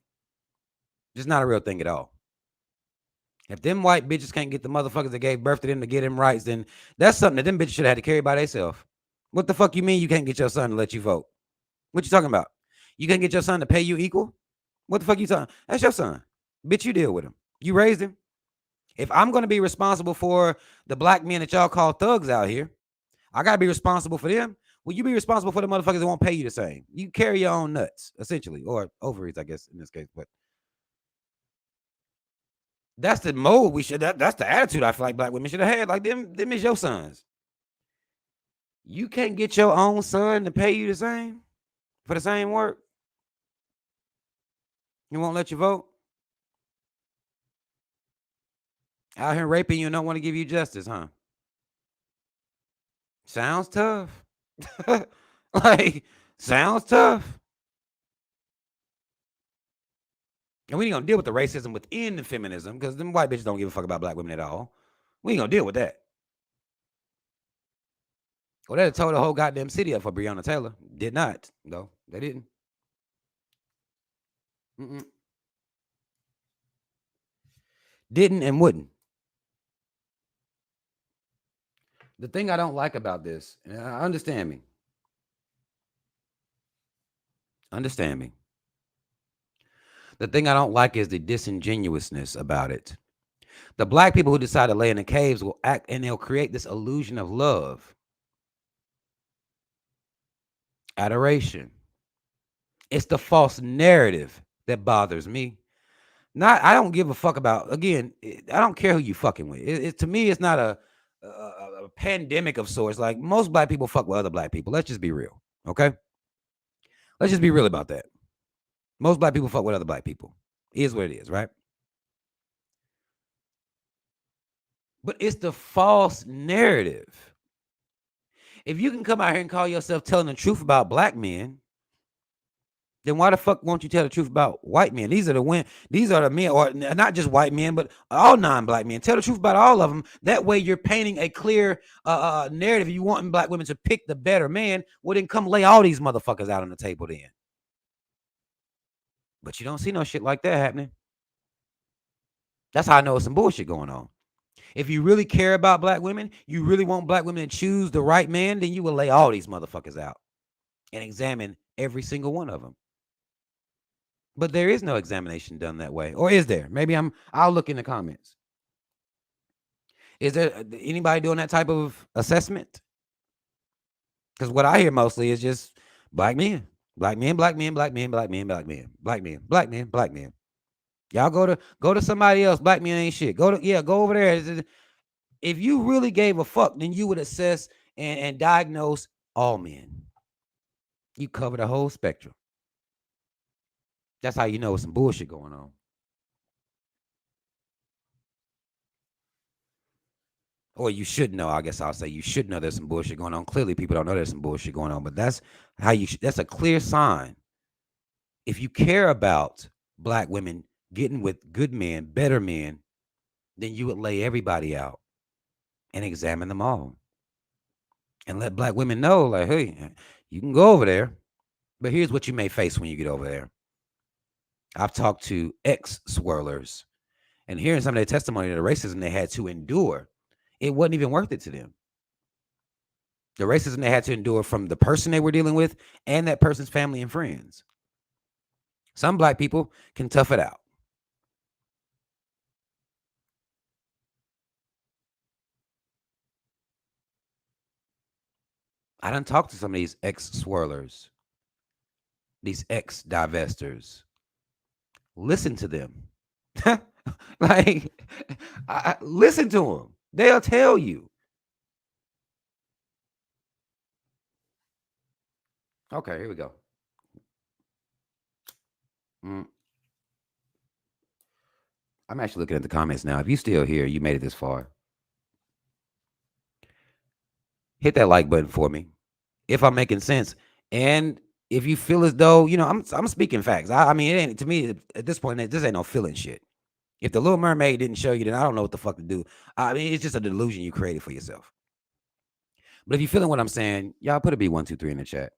It's not a real thing at all. If them white bitches can't get the motherfuckers that gave birth to them to get them rights, then that's something that them bitches should have had to carry by themselves. What the fuck you mean you can't get your son to let you vote? What you talking about? You can't get your son to pay you equal? What the fuck you talking? That's your son. Bitch, you deal with him. You raised him. If I'm going to be responsible for the black men that y'all call thugs out here, I got to be responsible for them. Will you be responsible for the motherfuckers that won't pay you the same? You carry your own nuts, essentially, or ovaries, I guess, in this case. But that's the mode we should. That's the attitude I feel like black women should have had. Like them is your sons. You can't get your own son to pay you the same for the same work. You won't let you vote. Out here raping you and don't want to give you justice, huh? Sounds tough. Like, sounds tough. And we ain't gonna deal with the racism within the feminism because them white bitches don't give a fuck about black women at all. We ain't gonna deal with that. Well, they'd told the whole goddamn city up for Breonna Taylor. Did not, though. They didn't. Mm-mm. Didn't and wouldn't. The thing I don't like about this, and understand me. Understand me. The thing I don't like is the disingenuousness about it. The black people who decide to lay in the caves will act and they'll create this illusion of love, adoration. It's the false narrative that bothers me Not, I don't give a fuck about. Again, I don't care who you fucking with. To me, it's not a pandemic of sorts. Like most black people fuck with other black people. Let's just be real, okay? Let's just be real about that. Most black people fuck with other black people. It is what it is, right? But it's the false narrative. If you can come out here and call yourself telling the truth about black men, then why the fuck won't you tell the truth about white men? These are the men, or not just white men, but all non-black men. Tell the truth about all of them. That way, you're painting a clear narrative. If you want black women to pick the better man, well, then come lay all these motherfuckers out on the table then. But you don't see no shit like that happening. That's how I know it's some bullshit going on. If you really care about black women, you really want black women to choose the right man, then you will lay all these motherfuckers out and examine every single one of them. But there is no examination done that way. Or is there? Maybe I'll look in the comments. Is there anybody doing that type of assessment? Because what I hear mostly is just black men. Black men, black men, black men, black men, black men, black men, black men, black men. Y'all go to somebody else. Black men ain't shit. Go over there. If you really gave a fuck, then you would assess and diagnose all men. You cover the whole spectrum. That's how you know some bullshit going on. Or you should know. I guess I'll say you should know there's some bullshit going on. Clearly, people don't know there's some bullshit going on, but that's how that's a clear sign. If you care about black women getting with good men, better men, then you would lay everybody out and examine them all and let black women know, like, hey, you can go over there, but here's what you may face when you get over there. I've talked to ex-swirlers and hearing some of their testimony of the racism they had to endure, it wasn't even worth it to them. The racism they had to endure from the person they were dealing with and that person's family and friends. Some black people can tough it out. I done talked to some of these ex-swirlers, these ex-divestors. Listen to them. Like, listen to them. They'll tell you. Okay, here we go. I'm actually looking at the comments now. If you still here, you made it this far. Hit that like button for me. If I'm making sense. And if you feel as though, I'm speaking facts. I mean, it ain't, to me, at this point, this ain't no feeling shit. If the Little Mermaid didn't show you, then I don't know what the fuck to do. I mean, it's just a delusion you created for yourself. But if you're feeling what I'm saying, y'all put a B123 in the chat.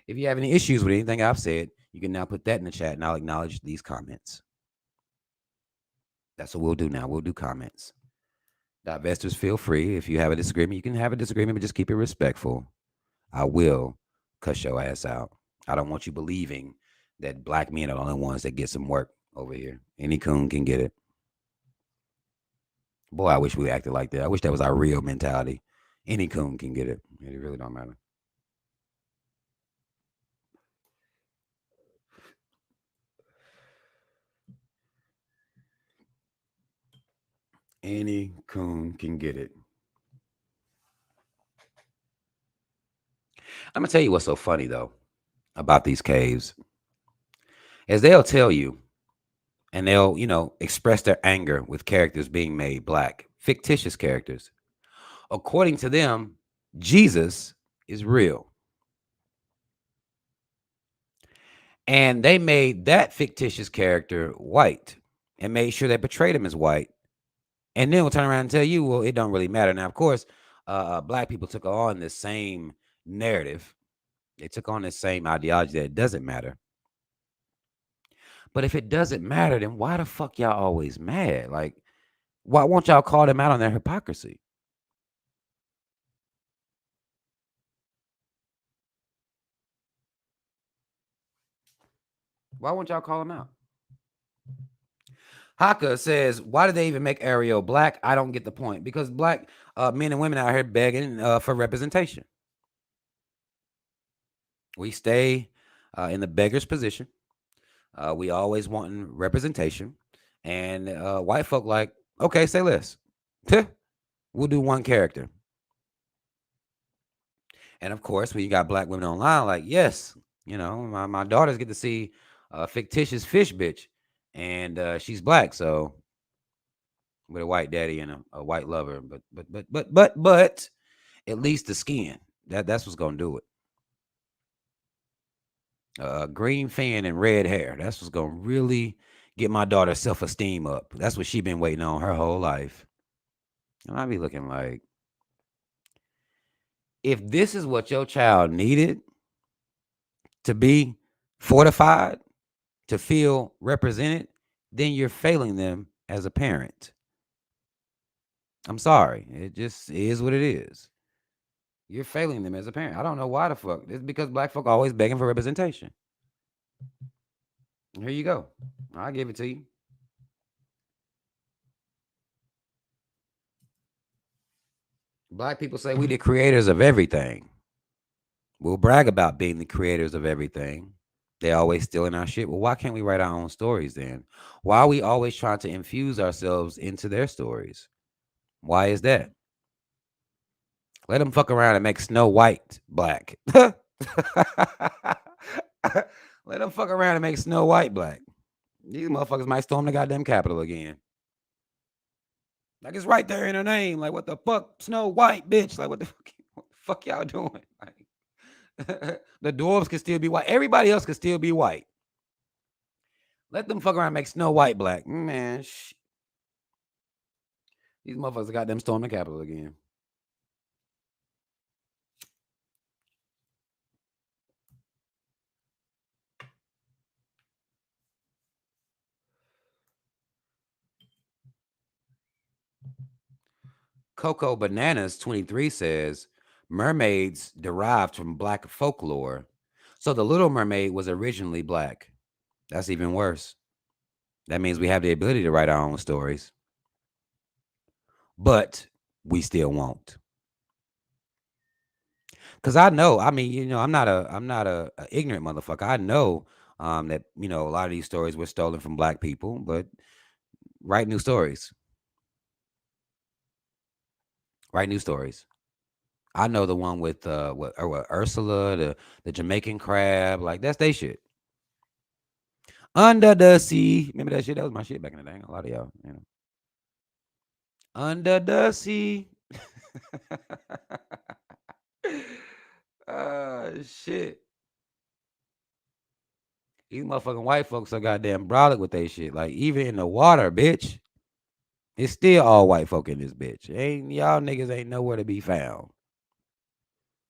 If you have any issues with anything I've said, you can now put that in the chat and I'll acknowledge these comments. That's what we'll do now. We'll do comments. Divestors, feel free. If you have a disagreement, you can have a disagreement, but just keep it respectful. I will cuss your ass out. I don't want you believing that black men are the only ones that get some work over here. Any coon can get it. Boy, I wish we acted like that. I wish that was our real mentality. Any coon can get it. It really don't matter. Any coon can get it. I'm going to tell you what's so funny, though, about these caves. As they'll tell you, and they'll, express their anger with characters being made black, fictitious characters. According to them, Jesus is real. And they made that fictitious character white and made sure they portrayed him as white. And then we'll turn around and tell you, well, it don't really matter. Now, of course, black people took on this same narrative. They took on this same ideology that it doesn't matter. But if it doesn't matter, then why the fuck y'all always mad? Like, why won't y'all call them out on their hypocrisy? Why won't y'all call them out? Haka says, why did they even make Ariel black? I don't get the point. Because black men and women out here begging for representation. We stay in the beggar's position. We always wanting representation. And white folk like, okay, say less. We'll do one character. And of course, when you got black women online, like, yes, my daughters get to see a fictitious fish bitch, and she's black, so with a white daddy and a white lover, but at least the skin. That's what's gonna do it. Green fan and red hair. That's what's gonna really get my daughter's self-esteem up. That's what she been waiting on her whole life. And I be looking like, if this is what your child needed to be fortified, to feel represented, then you're failing them as a parent. I'm sorry. It just is what it is. You're failing them as a parent. I don't know why the fuck. It's because black folk always begging for representation. Here you go. I'll give it to you. Black people say we the creators of everything. We'll brag about being the creators of everything. They always stealing our shit. Well, why can't we write our own stories then? Why are we always trying to infuse ourselves into their stories? Why is that? Let them fuck around and make Snow White black. Let them fuck around and make Snow White black. These motherfuckers might storm the goddamn Capitol again. Like, it's right there in her name. Like, what the fuck? Snow White, bitch. Like, what the fuck y'all doing? Like, the dwarves can still be white. Everybody else can still be white. Let them fuck around and make Snow White black. Man, these motherfuckers got them storm the Capitol again. Coco Bananas 23 says mermaids derived from black folklore. So the Little Mermaid was originally black. That's even worse. That means we have the ability to write our own stories, but we still won't. Cause I know, I mean, I'm not a ignorant motherfucker. I know that a lot of these stories were stolen from black people, but write new stories. Write new stories. I know the one with what Ursula, the Jamaican crab, like that's they shit. Under the sea. Remember that shit? That was my shit back in the day. A lot of y'all. Under the sea. Shit. These motherfucking white folks are goddamn brolic with they shit. Like, even in the water, bitch, it's still all white folk in this bitch. Ain't y'all niggas ain't nowhere to be found.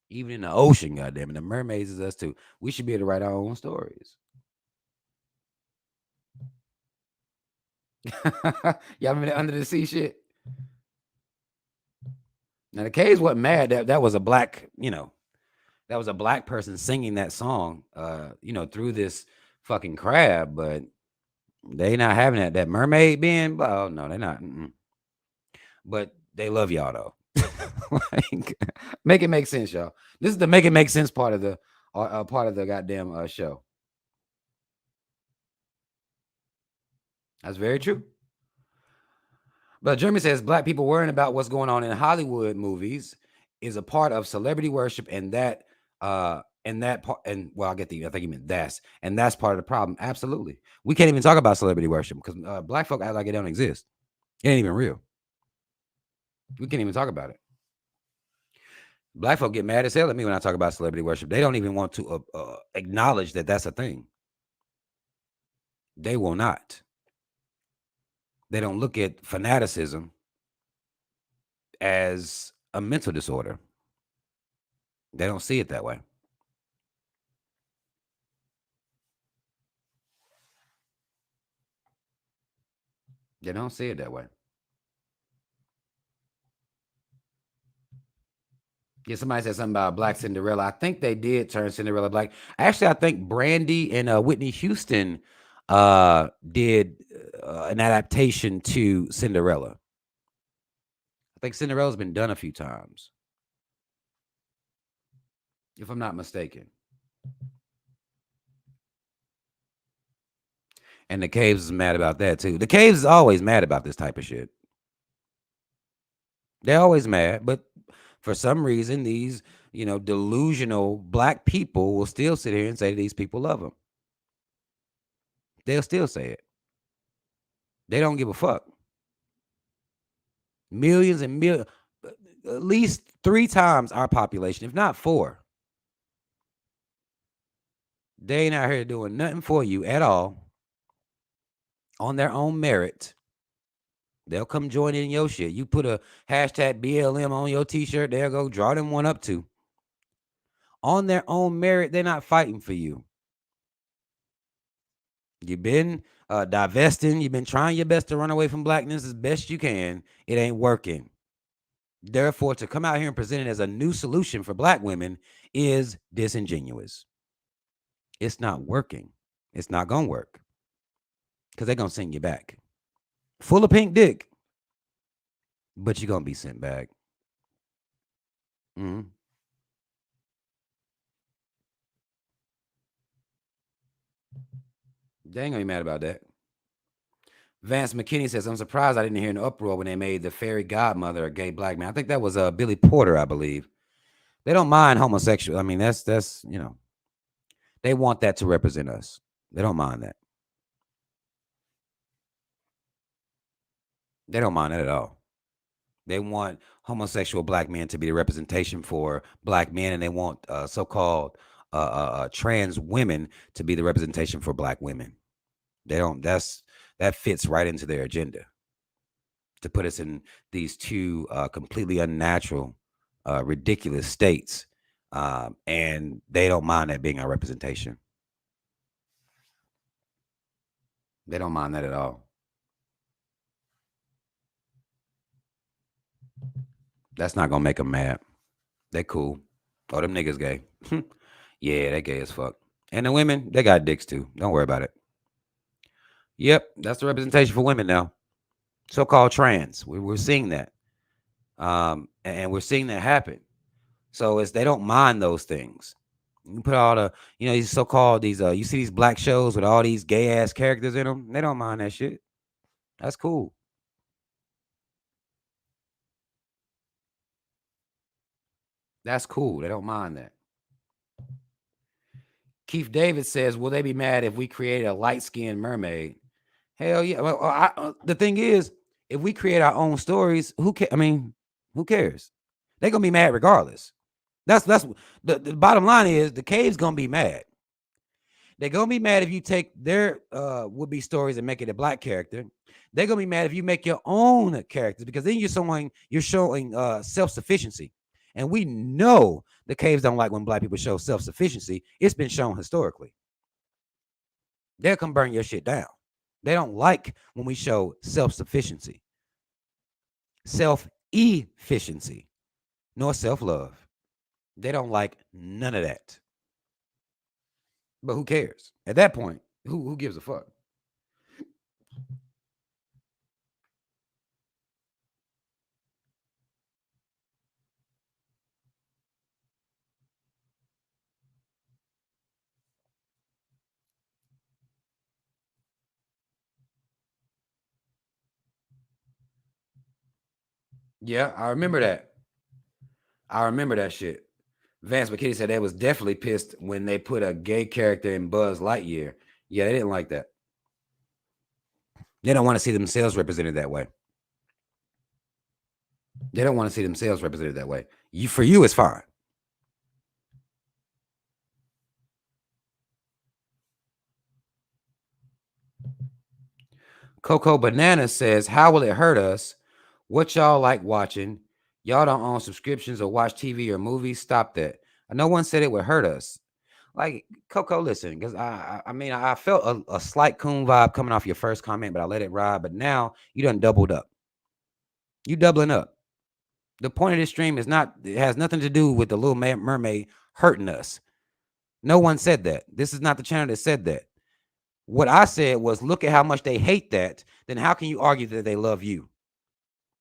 Even in the ocean, goddamn it. The mermaids is us too. We should be able to write our own stories. Y'all remember the under the sea shit? Now the K's wasn't mad that was a black, that was a black person singing that song, through this fucking crab, but they not having that mermaid being. Oh no, they're not. But they love y'all though. Like, make it make sense, y'all. This is the make it make sense part of the goddamn show. That's very true. But Jeremy says black people worrying about what's going on in Hollywood movies is a part of celebrity worship, and that part, and well, I think he meant that's part of the problem. Absolutely, we can't even talk about celebrity worship because black folk act like it don't exist. It ain't even real. We can't even talk about it. Black folk get mad as hell at me when I talk about celebrity worship. They don't even want to acknowledge that that's a thing. They will not. They don't look at fanaticism as a mental disorder. They don't see it that way. They don't see it that way. Yeah, somebody said something about Black Cinderella. I think they did turn Cinderella black. Actually, I think Brandy and Whitney Houston did an adaptation to Cinderella. I think Cinderella's been done a few times, if I'm not mistaken. And the Caves is mad about that too. The Caves is always mad about this type of shit. They're always mad, but for some reason, these, delusional black people will still sit here and say these people love them. They'll still say it. They don't give a fuck. Millions and millions, at least 3 times our population, if not 4. They ain't out here doing nothing for you at all on their own merit. They'll come join in your shit. You put a hashtag BLM on your t-shirt, they'll go draw them one up too. On their own merit, they're not fighting for you. You've been divesting. You've been trying your best to run away from blackness as best you can. It ain't working. Therefore, to come out here and present it as a new solution for black women is disingenuous. It's not working. It's not going to work because they're going to send you back. Full of pink dick, but you're going to be sent back. Mm-hmm. They ain't going to be mad about that. Vance McKinney says, I'm surprised I didn't hear an uproar when they made the fairy godmother a gay black man. I think that was Billy Porter, I believe. They don't mind homosexual. I mean, that's they want that to represent us. They don't mind that. They don't mind that at all. They want homosexual black men to be the representation for black men, and they want so-called trans women to be the representation for black women. They don't. That fits right into their agenda to put us in these two completely unnatural, ridiculous states, and they don't mind that being our representation. They don't mind that at all. That's not gonna make them mad. They cool. Oh, them niggas gay. Yeah, they gay as fuck. And the women, they got dicks too. Don't worry about it. Yep, that's the representation for women now. So-called trans. We're seeing that. And we're seeing that happen. So they don't mind those things. You put all the, these so-called you see these black shows with all these gay ass characters in them. They don't mind that shit. That's cool. That's cool. They don't mind that. Keith David says, will they be mad if we create a light-skinned mermaid? Hell yeah. Well, the thing is, if we create our own stories, who cares? They're gonna be mad regardless. That's the bottom line is the cave's gonna be mad. They're gonna be mad if you take their would-be stories and make it a black character. They're gonna be mad if you make your own characters because then you're showing self-sufficiency. And we know the caves don't like when black people show self-sufficiency. It's been shown historically. They'll come burn your shit down. They don't like when we show self-sufficiency, self-efficiency, nor self-love. They don't like none of that. But who cares? At that point, who gives a fuck? Yeah, I remember that. I remember that shit. Vance McKinney said they was definitely pissed when they put a gay character in Buzz Lightyear. Yeah, they didn't like that. They don't want to see themselves represented that way. They don't want to see themselves represented that way. For you, it's fine. Coco Banana says, how will it hurt us? What y'all like watching? Y'all don't own subscriptions or watch TV or movies? Stop that. No one said it would hurt us. Like, Coco, listen, because I felt a slight coon vibe coming off your first comment, but I let it ride. But now you done doubled up. You doubling up. The point of this stream it has nothing to do with the Little Mermaid hurting us. No one said that. This is not the channel that said that. What I said was, look at how much they hate that. Then how can you argue that they love you?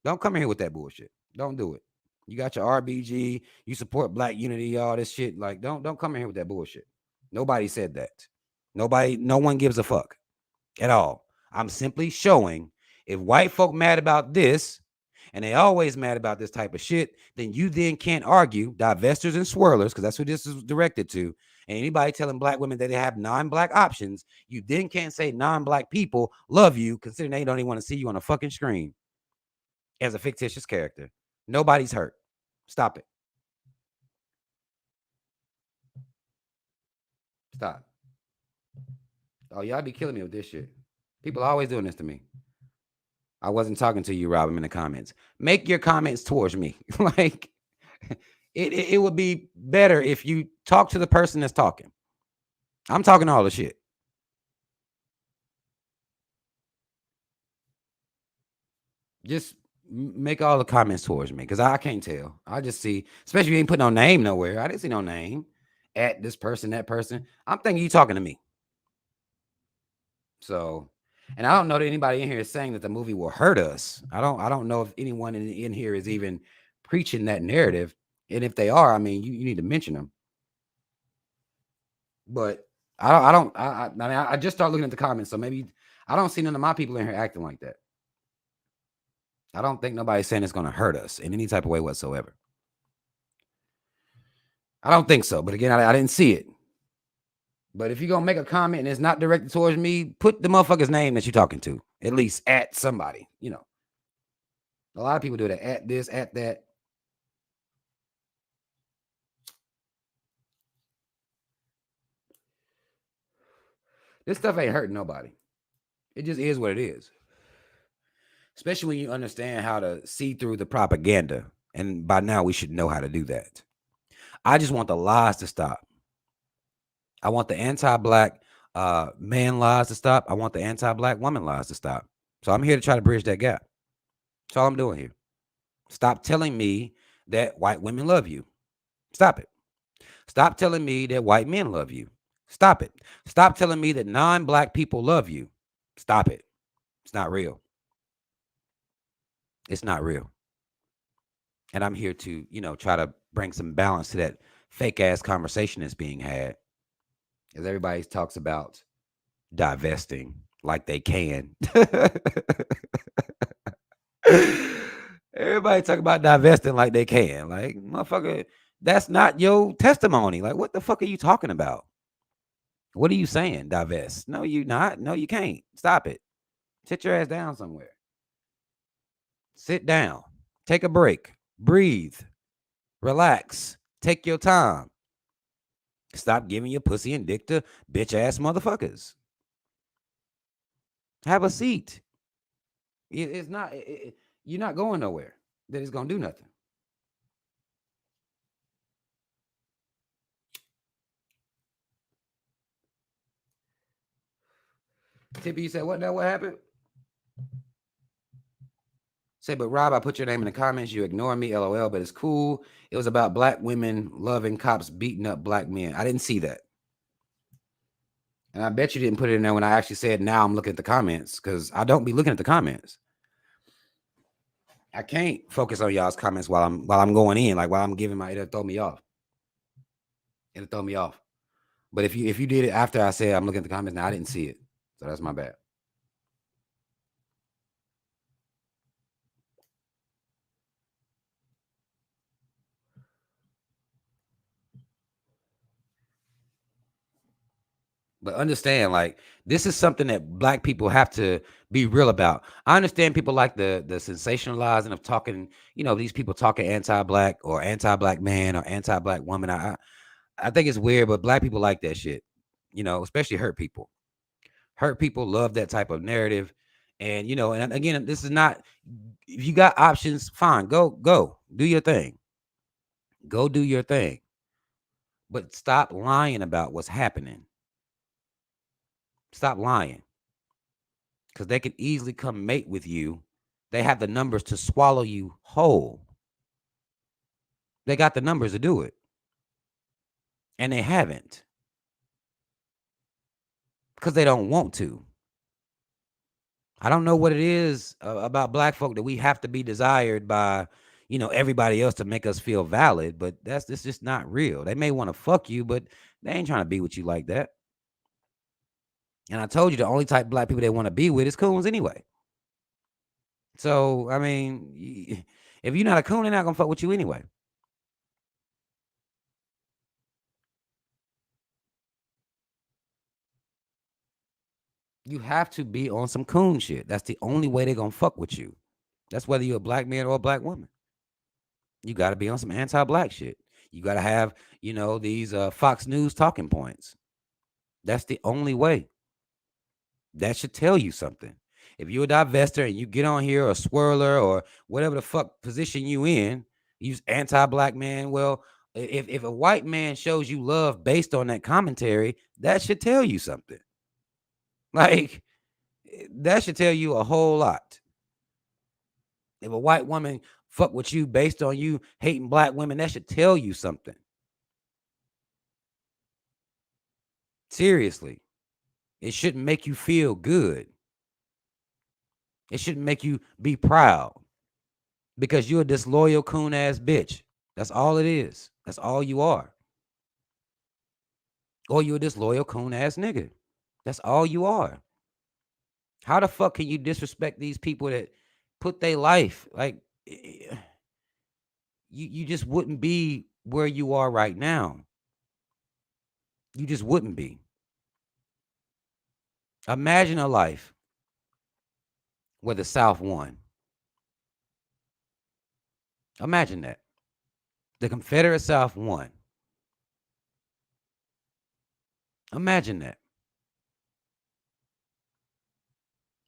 Don't come in here with that bullshit. Don't do it. You got your RBG. You support Black Unity, all this shit. Like, don't come in here with that bullshit. Nobody said that. No one gives a fuck. at all. I'm simply showing if white folk mad about this, and they always mad about this type of shit, then you then can't argue divestors and swirlers, because that's what this is directed to. And anybody telling black women that they have non-black options, you then can't say non-black people love you, considering they don't even want to see you on a fucking screen as a fictitious character. Nobody's hurt. Stop it. Stop. Oh, y'all be killing me with this shit. People are always doing this to me. I wasn't talking to you, Rob. I'm in the comments. Make your comments towards me. Like, it would be better if you talk to the person that's talking. I'm talking all the shit. Just make all the comments towards me, because I can't tell. I just see, especially if you ain't put no name nowhere. I didn't see no name at this person, that person. I'm thinking you talking to me. So, and I don't know that anybody in here is saying that the movie will hurt us. I don't know if anyone in here is even preaching that narrative. And if they are, I mean, you need to mention them. But I mean, I just start looking at the comments. So maybe I don't see none of my people in here acting like that. I don't think nobody's saying it's going to hurt us in any type of way whatsoever. I don't think so. But again, I didn't see it. But if you're going to make a comment and it's not directed towards me, put the motherfucker's name that you're talking to, at least at somebody, you know. A lot of people do that, at this, at that. This stuff ain't hurting nobody. It just is what it is. Especially when you understand how to see through the propaganda. And by now, we should know how to do that. I just want the lies to stop. I want the anti-black man lies to stop. I want the anti-black woman lies to stop. So I'm here to try to bridge that gap. That's all I'm doing here. Stop telling me that white women love you. Stop it. Stop telling me that white men love you. Stop it. Stop telling me that non-black people love you. Stop it. It's not real. It's not real. And I'm here to, try to bring some balance to that fake ass conversation that's being had. As everybody talks about divesting like they can. Everybody talk about divesting like they can. Like, motherfucker, that's not your testimony. Like, what the fuck are you talking about? What are you saying? Divest? No, you not. No, you can't. Stop it. Sit your ass down somewhere. Sit down. Take a break. Breathe. Relax. Take your time. Stop giving your pussy and dick to bitch ass motherfuckers. Have a seat. It's not. You're not going nowhere. That is gonna do nothing. Tippy, you said what now? What happened? Say, but Rob, I put your name in the comments. You ignore me, LOL, but it's cool. It was about black women loving cops beating up black men. I didn't see that. And I bet you didn't put it in there when I actually said now I'm looking at the comments, because I don't be looking at the comments. I can't focus on y'all's comments while I'm going in, like while I'm giving it'll throw me off. It'll throw me off. But if you did it after I said I'm looking at the comments, now I didn't see it. So that's my bad. But understand, like, this is something that black people have to be real about. I understand people like the sensationalizing of talking, these people talking anti-black or anti-black man or anti-black woman. I think it's weird, but black people like that shit. Especially hurt people. Hurt people love that type of narrative. And and again, this is not, if you got options, fine, go do your thing. Go do your thing. But stop lying about what's happening. Stop lying. Because they could easily come mate with you. They have the numbers to swallow you whole. They got the numbers to do it. And they haven't. Because they don't want to. I don't know what it is about black folk that we have to be desired by, everybody else to make us feel valid. But that's just not real. They may want to fuck you, but they ain't trying to be with you like that. And I told you the only type of black people they want to be with is coons anyway. So, I mean, if you're not a coon, they're not going to fuck with you anyway. You have to be on some coon shit. That's the only way they're going to fuck with you. That's whether you're a black man or a black woman. You got to be on some anti-black shit. You got to have, these Fox News talking points. That's the only way. That should tell you something. If you're a divester and you get on here, or a swirler, or whatever the fuck position you in, you's anti-black man. Well, if a white man shows you love based on that commentary, that should tell you something. Like, that should tell you a whole lot. If a white woman fuck with you based on you hating black women, that should tell you something. Seriously. It shouldn't make you feel good. It shouldn't make you be proud because you're a disloyal coon ass bitch. That's all it is. That's all you are. Or you're a disloyal coon ass nigga. That's all you are. How the fuck can you disrespect these people that put their life, like, you just wouldn't be where you are right now. You just wouldn't be. Imagine a life where the South won. Imagine that. The Confederate South won. Imagine that.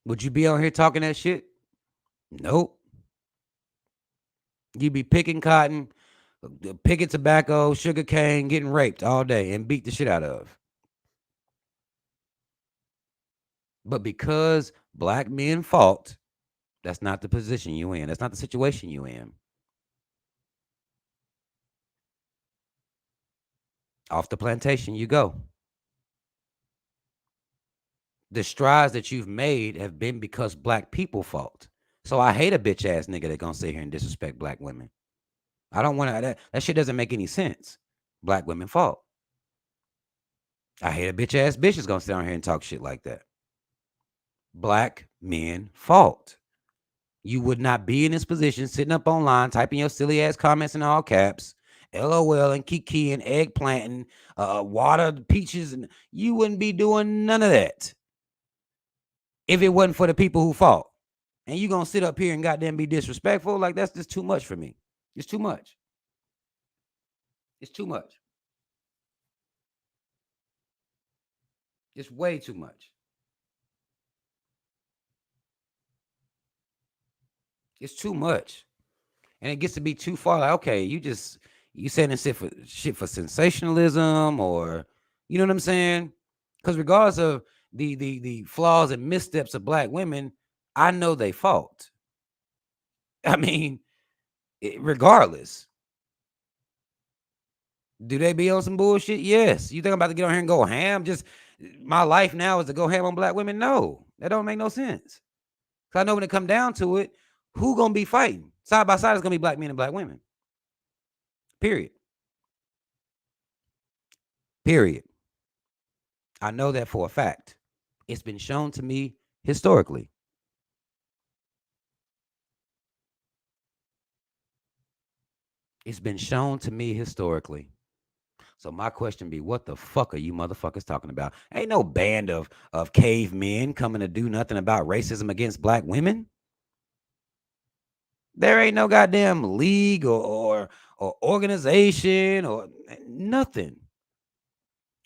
Would you be on here talking that shit? Nope. You'd be picking cotton, picking tobacco, sugar cane, getting raped all day and beat the shit out of. But because black men fought, that's not the position you in. That's not the situation you in. Off the plantation you go. The strides that you've made have been because black people fought. So I hate a bitch ass nigga that gonna sit here and disrespect black women. I don't want to. That shit doesn't make any sense. Black women fought. I hate a bitch ass bitch that's gonna sit on here and talk shit like that. Black men fought. You would not be in this position sitting up online typing your silly ass comments in all caps, LOL and Kiki and eggplant and water, peaches, and you wouldn't be doing none of that if it wasn't for the people who fought. And you gonna sit up here and goddamn be disrespectful? Like, that's just too much for me. It's too much. It's too much. It's way too much. It's too much. And it gets to be too far. Like, okay, you saying this shit for sensationalism, or you know what I'm saying? Because regardless of the flaws and missteps of black women, I know they fought. I mean, regardless. Do they be on some bullshit? Yes. You think I'm about to get on here and go ham? Just my life now is to go ham on black women? No, that don't make no sense. Cause I know when it come down to it, who gonna be fighting side by side is gonna be black men and black women. Period. Period. I know that for a fact. It's been shown to me historically. It's been shown to me historically. So my question be, what the fuck are you motherfuckers talking about? Ain't no band of cavemen coming to do nothing about racism against black women. There ain't no goddamn league or organization or nothing.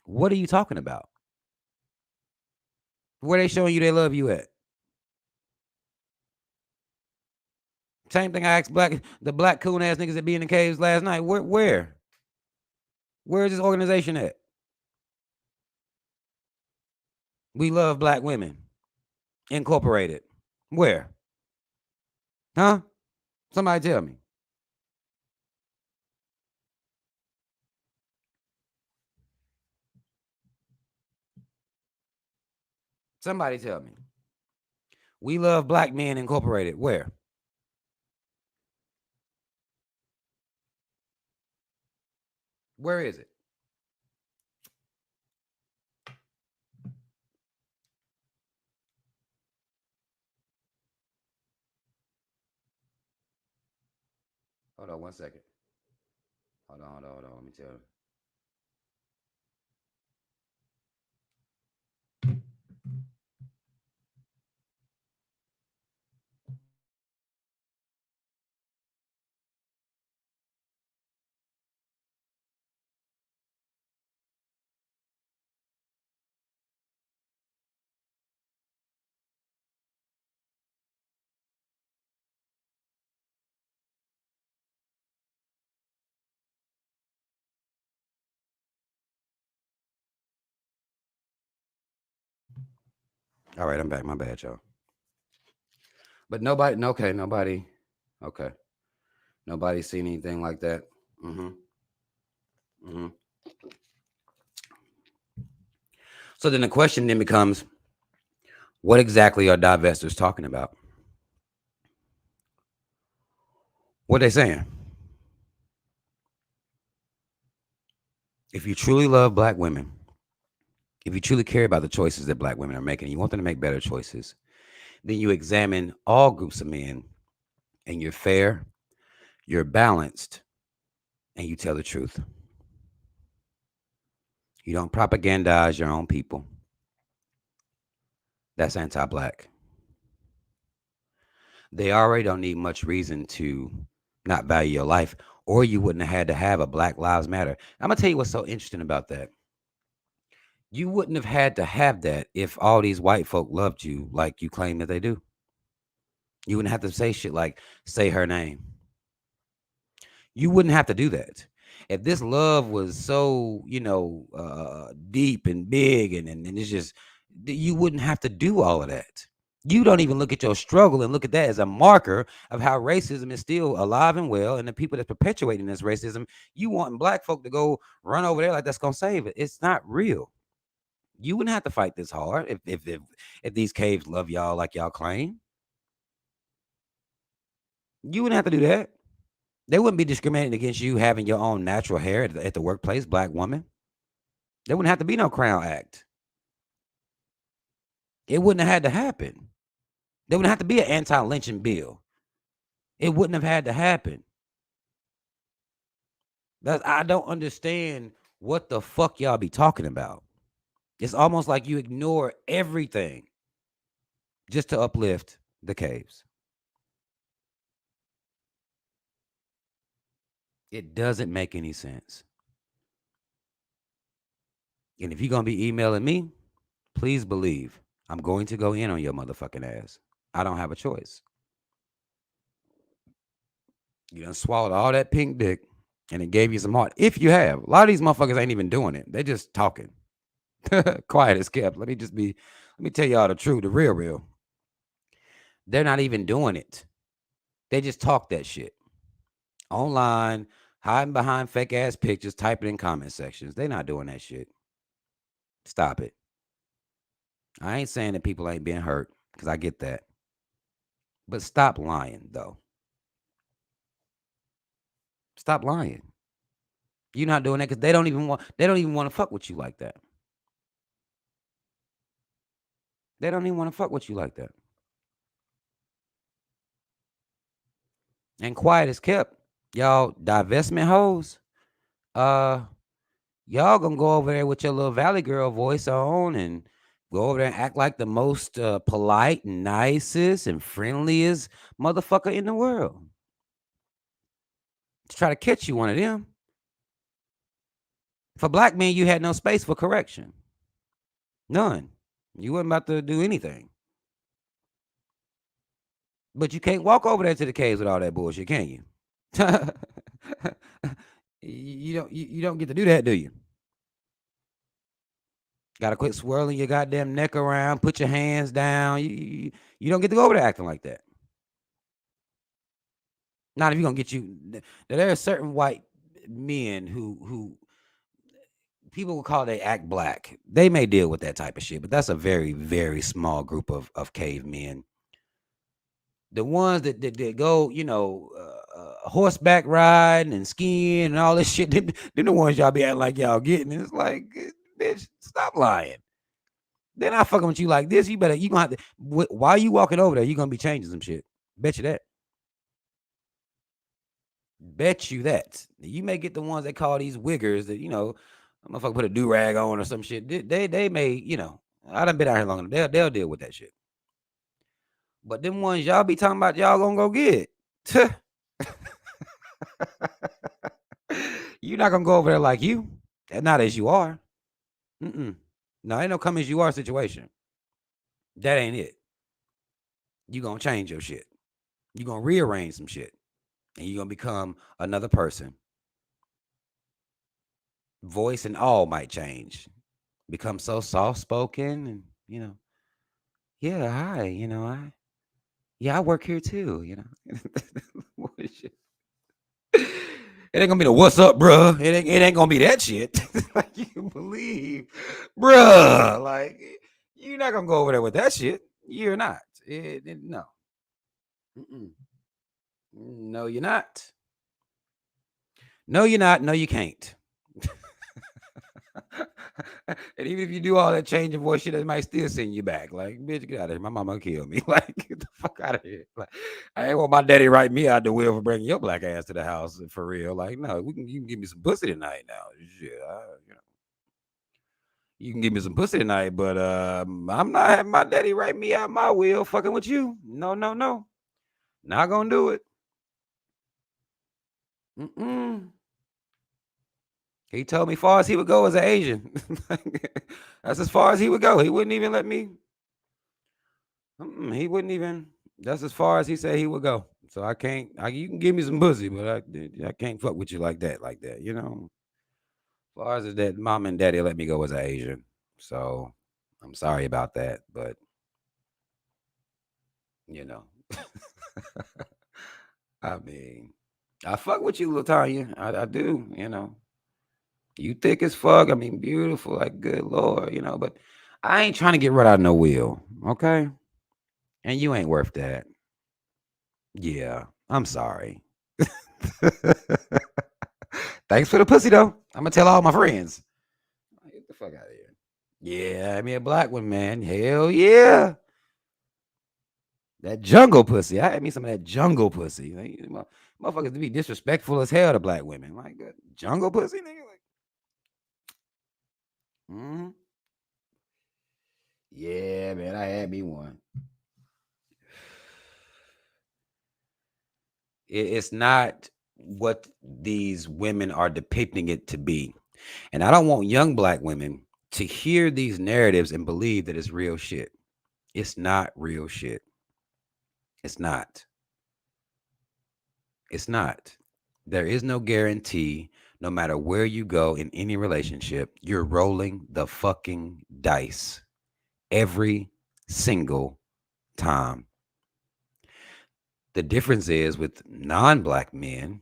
What are you talking about? Where they showing you they love you at? Same thing I asked the black coon ass niggas that be in the caves last night. Where? Where is this organization at? We love black women. Incorporated. Where? Huh? Somebody tell me. Somebody tell me. We love black men incorporated. Where? Where is it? Hold on 1 second. Hold on. Let me tell you. All right, I'm back. My bad, y'all. But nobody, okay, nobody, okay, nobody seen anything like that. Mm-hmm. Mm-hmm. So then the question then becomes, what exactly are divestors talking about? What they saying? If you truly love black women, if you truly care about the choices that black women are making, you want them to make better choices, then you examine all groups of men and you're fair, you're balanced, and you tell the truth. You don't propagandize your own people. That's anti black. They already don't need much reason to not value your life, or you wouldn't have had to have a Black Lives Matter. I'm going to tell you what's so interesting about that. You wouldn't have had to have that if all these white folk loved you like you claim that they do. You wouldn't have to say shit like, say her name. You wouldn't have to do that. If this love was so, deep and big and it's just, you wouldn't have to do all of that. You don't even look at your struggle and look at that as a marker of how racism is still alive and well. And the people that's perpetuating this racism, you want black folk to go run over there like that's going to save it. It's not real. You wouldn't have to fight this hard if these caves love y'all like y'all claim. You wouldn't have to do that. They wouldn't be discriminating against you having your own natural hair at the workplace, black woman. There wouldn't have to be no Crown Act. It wouldn't have had to happen. There wouldn't have to be an anti-lynching bill. It wouldn't have had to happen. I don't understand what the fuck y'all be talking about. It's almost like you ignore everything just to uplift the caves. It doesn't make any sense. And if you're going to be emailing me, please believe I'm going to go in on your motherfucking ass. I don't have a choice. You done swallowed all that pink dick and it gave you some heart. If you have, a lot of these motherfuckers ain't even doing it. They just talking. Quiet as kept. Let me tell y'all the truth, the real. They're not even doing it. They just talk that shit online, hiding behind fake ass pictures, typing in comment sections. They not doing that shit. Stop it. I ain't saying that people ain't being hurt because I get that. But stop lying though. Stop lying. You're not doing that because they don't even want to fuck with you like that. They don't even want to fuck with you like that. And quiet as kept. Y'all divestment hoes. Y'all gonna go over there with your little Valley Girl voice on and go over there and act like the most polite and nicest and friendliest motherfucker in the world. To try to catch you one of them. For black men, you had no space for correction. None. You wasn't about to do anything. But you can't walk over there to the caves with all that bullshit, can you? You don't get to do that, do you? Gotta quit swirling your goddamn neck around, put your hands down. You don't get to go over there acting like that. Not if you're gonna get you. There are certain white men who people will call they act black. They may deal with that type of shit, but that's a very, very small group of cavemen. The ones that go, horseback riding and skiing and all this shit, they're the ones y'all be acting like y'all getting. It's like, bitch, stop lying. They're not fucking with you like this. You gonna have to, while you walking over there, you're gonna be changing some shit. Bet you that. Bet you that. You may get the ones that call these wiggers that, a motherfucker put a do-rag on or some shit. They may, I done been out here long enough. They'll deal with that shit. But them ones y'all be talking about, y'all gonna go get. You're not gonna go over there like you. Not as you are. No, ain't no come as you are situation. That ain't it. You gonna change your shit. You gonna rearrange some shit. And you gonna become another person. Voice and all might change. Become so soft spoken and, yeah, hi, I work here too, Bullshit. It ain't gonna be the what's up, bruh. It ain't gonna be that shit. Like you believe, bruh. Like you're not gonna go over there with that shit. You're not. No. Mm-mm. No, you're not. No, you're not. No, you can't. And even if you do all that change of voice shit, it might still send you back. Like, bitch, get out of here. My mama kill me. Like, get the fuck out of here. Like, I ain't want my daddy write me out the will for bringing your black ass to the house for real. Like, no, you can give me some pussy tonight now. Shit, you can give me some pussy tonight, but I'm not having my daddy write me out my will fucking with you. No, no, no. Not gonna do it. Mm-mm. He told me far as he would go as an Asian. That's as far as he would go. He wouldn't even let me. He wouldn't even. That's as far as he said he would go. So I can't. You can give me some pussy, but I can't fuck with you like that. As far as that, mom and daddy let me go as an Asian. So I'm sorry about that, but you know, I mean, I fuck with you, Latanya. I do. You thick as fuck. I mean, beautiful. Like, good lord. But I ain't trying to get right out of no wheel. Okay, and you ain't worth that. Yeah, I'm sorry. Thanks for the pussy though. I'm gonna tell all my friends. Get the fuck out of here. Yeah, I mean a black one, man. Hell yeah. That jungle pussy. I had me some of that jungle pussy. Motherfuckers to be disrespectful as hell to black women. Like jungle pussy, nigga. Like, mm, yeah, man. I had me one. It's not what these women are depicting it to be. And I don't want young black women to hear these narratives and believe that it's real shit. It's not real shit. It's not. It's not. There is no guarantee, no matter where you go in any relationship, you're rolling the fucking dice every single time. The difference is with non black men,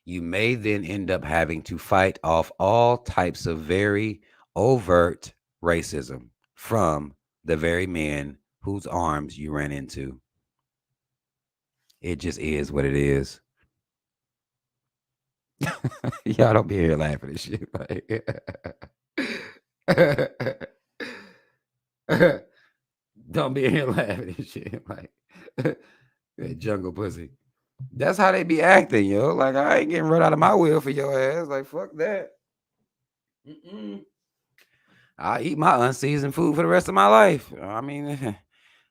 you may then end up having to fight off all types of very overt racism from the very men whose arms you ran into. It just is what it is. Y'all don't be here laughing at shit. Don't be here laughing at shit. Like that jungle pussy. That's how they be acting, yo. Like I ain't getting run out of my wheel for your ass. Like fuck that. Mm-mm. I eat my unseasoned food for the rest of my life. I mean,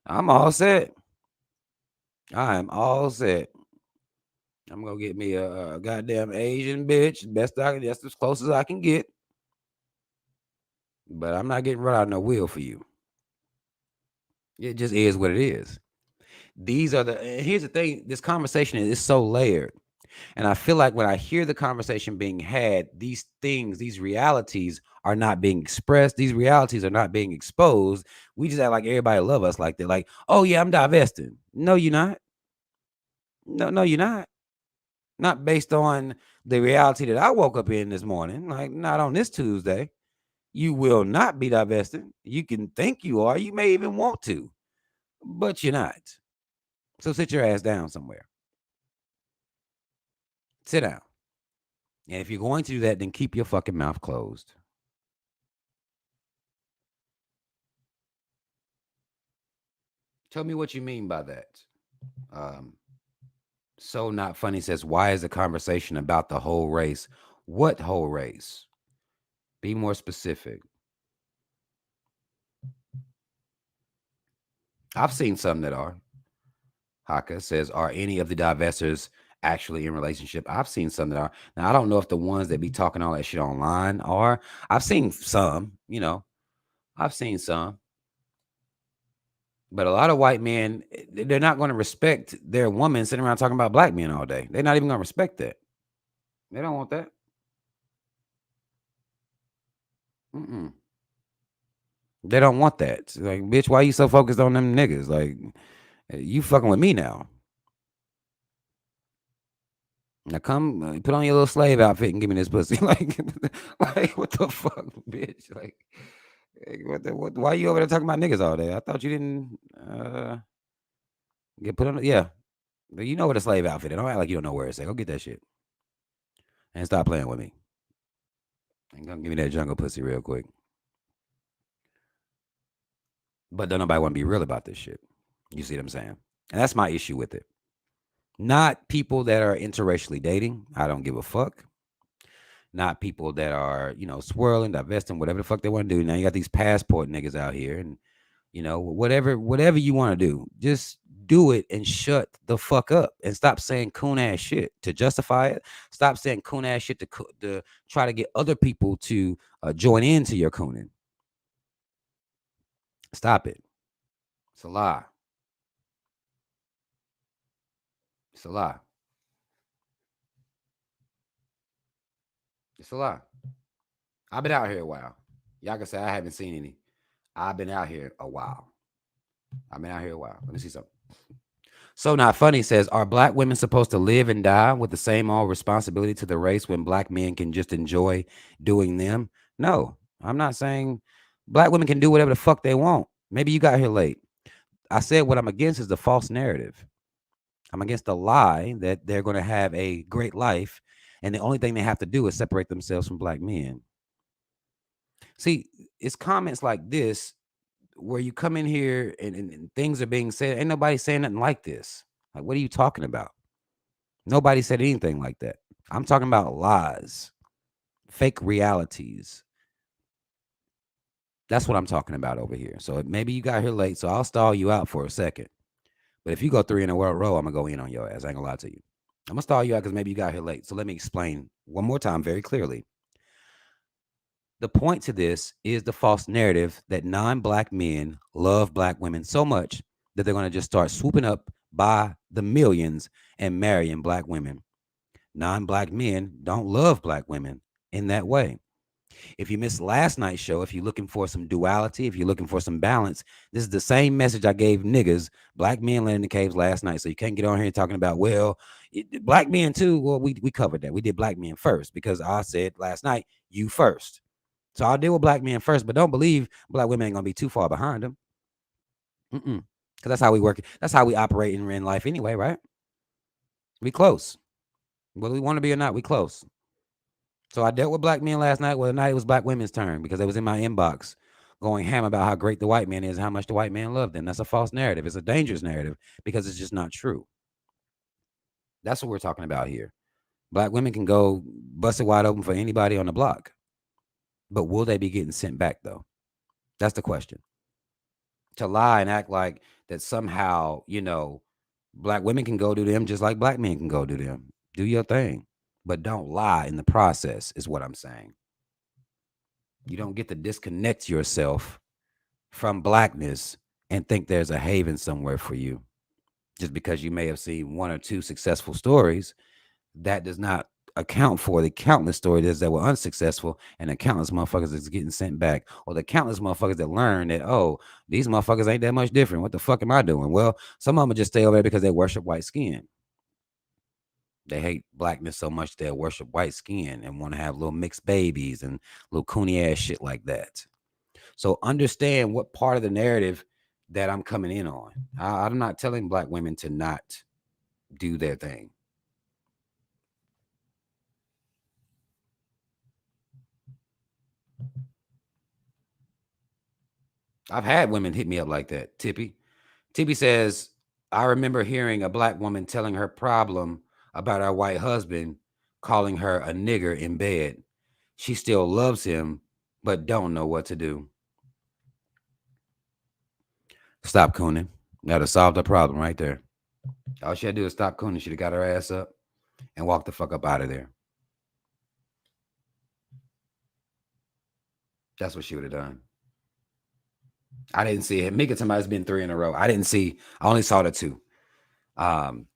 I'm all set. I am all set. I'm gonna get me a goddamn Asian bitch. That's as close as I can get. But I'm not getting run out of no wheel for you. It just is what it is. Here's the thing, this conversation is so layered. And I feel like when I hear the conversation being had, these things, these realities are not being expressed. These realities are not being exposed. We just act like everybody love us like that. Like, oh yeah, I'm divesting. No, you're not. No, you're not. Not based on the reality that I woke up in this morning. Like, not on this Tuesday. You will not be divesting. You can think you are. You may even want to, but you're not. So sit your ass down somewhere. Sit down. And if you're going to do that, then keep your fucking mouth closed. Tell me what you mean by that. Um, So Not Funny says, why is the conversation about the whole race? What whole race? Be more specific. I've seen some that are. Haka says, are any of the divestors actually in relationship? I've seen some that are. Now, I don't know if the ones that be talking all that shit online are. I've seen some, I've seen some. But a lot of white men, they're not going to respect their woman sitting around talking about black men all day. They're not even going to respect that. They don't want that. Mm-mm. They don't want that. It's like, bitch, why you so focused on them niggas? Like, you fucking with me now. Now come put on your little slave outfit and give me this pussy. Like what the fuck, bitch? Like what? Why you over there talking about niggas all day? I thought you didn't get put on. Yeah, but you know what a slave outfit is. Don't act like you don't know where it's at. Go get that shit and stop playing with me. And come give me that jungle pussy real quick. But don't nobody want to be real about this shit. You see what I'm saying? And that's my issue with it. Not people that are interracially dating. I don't give a fuck. Not people that are, swirling, divesting, whatever the fuck they want to do. Now you got these passport niggas out here, and whatever you want to do, just do it and shut the fuck up and stop saying coon ass shit to justify it. Stop saying coon ass shit to try to get other people to join into your cooning. Stop it. It's a lie. It's a lie. It's a lie. I've been out here a while. Y'all can say I haven't seen any. I've been out here a while. I've been out here a while. Let me see something. So Not Funny says, are black women supposed to live and die with the same all responsibility to the race when black men can just enjoy doing them? No, I'm not saying black women can do whatever the fuck they want. Maybe you got here late. I said what I'm against is the false narrative. I'm against the lie that they're going to have a great life and the only thing they have to do is separate themselves from black men. See, it's comments like this where you come in here and things are being said. Ain't nobody saying nothing like this. Like, what are you talking about? Nobody said anything like that. I'm talking about lies, fake realities. That's what I'm talking about over here. So maybe you got here late, so I'll stall you out for a second. But if you go 3 in a row, I'm gonna go in on your ass. I ain't gonna lie to you. I'm gonna stall you out because maybe you got here late. So let me explain one more time very clearly. The point to this is the false narrative that non-black men love black women so much that they're gonna just start swooping up by the millions and marrying black women. Non-black men don't love black women in that way. If you missed last night's show, if you're looking for some duality, if you're looking for some balance, this is the same message I gave niggas, black men landing in the caves last night. So you can't get on here talking about, well, black men too. Well, we covered that. We did black men first because I said last night, you first. So I'll deal with black men first, but don't believe black women ain't gonna be too far behind them. Because that's how we work. That's how we operate in life anyway, right? We close. Whether we want to be or not, we close. So I dealt with black men last night. Well, tonight it was black women's turn because they was in my inbox going ham about how great the white man is, how much the white man loved them. That's a false narrative. It's a dangerous narrative because it's just not true. That's what we're talking about here. Black women can go bust it wide open for anybody on the block. But will they be getting sent back though? That's the question. To lie and act like that somehow, black women can go do them just like black men can go do them. Do your thing. But don't lie in the process, is what I'm saying. You don't get to disconnect yourself from blackness and think there's a haven somewhere for you. Just because you may have seen 1 or 2 successful stories, that does not account for the countless stories that were unsuccessful and the countless motherfuckers that's getting sent back, or the countless motherfuckers that learn that, oh, these motherfuckers ain't that much different. What the fuck am I doing? Well, some of them just stay over there because they worship white skin. They hate blackness so much they'll worship white skin and want to have little mixed babies and little cooney ass shit like that. So understand what part of the narrative that I'm coming in on. I'm not telling black women to not do their thing. I've had women hit me up like that. Tippy says, I remember hearing a black woman telling her problem about her white husband, calling her a nigger in bed. She still loves him, but don't know what to do. Stop cooning. That'll solve the problem right there. All she had to do is stop cooning. She'd have got her ass up and walked the fuck up out of there. That's what she would have done. I didn't see it. Mika somebody's been 3 in a row. I didn't see. I only saw the 2. Um,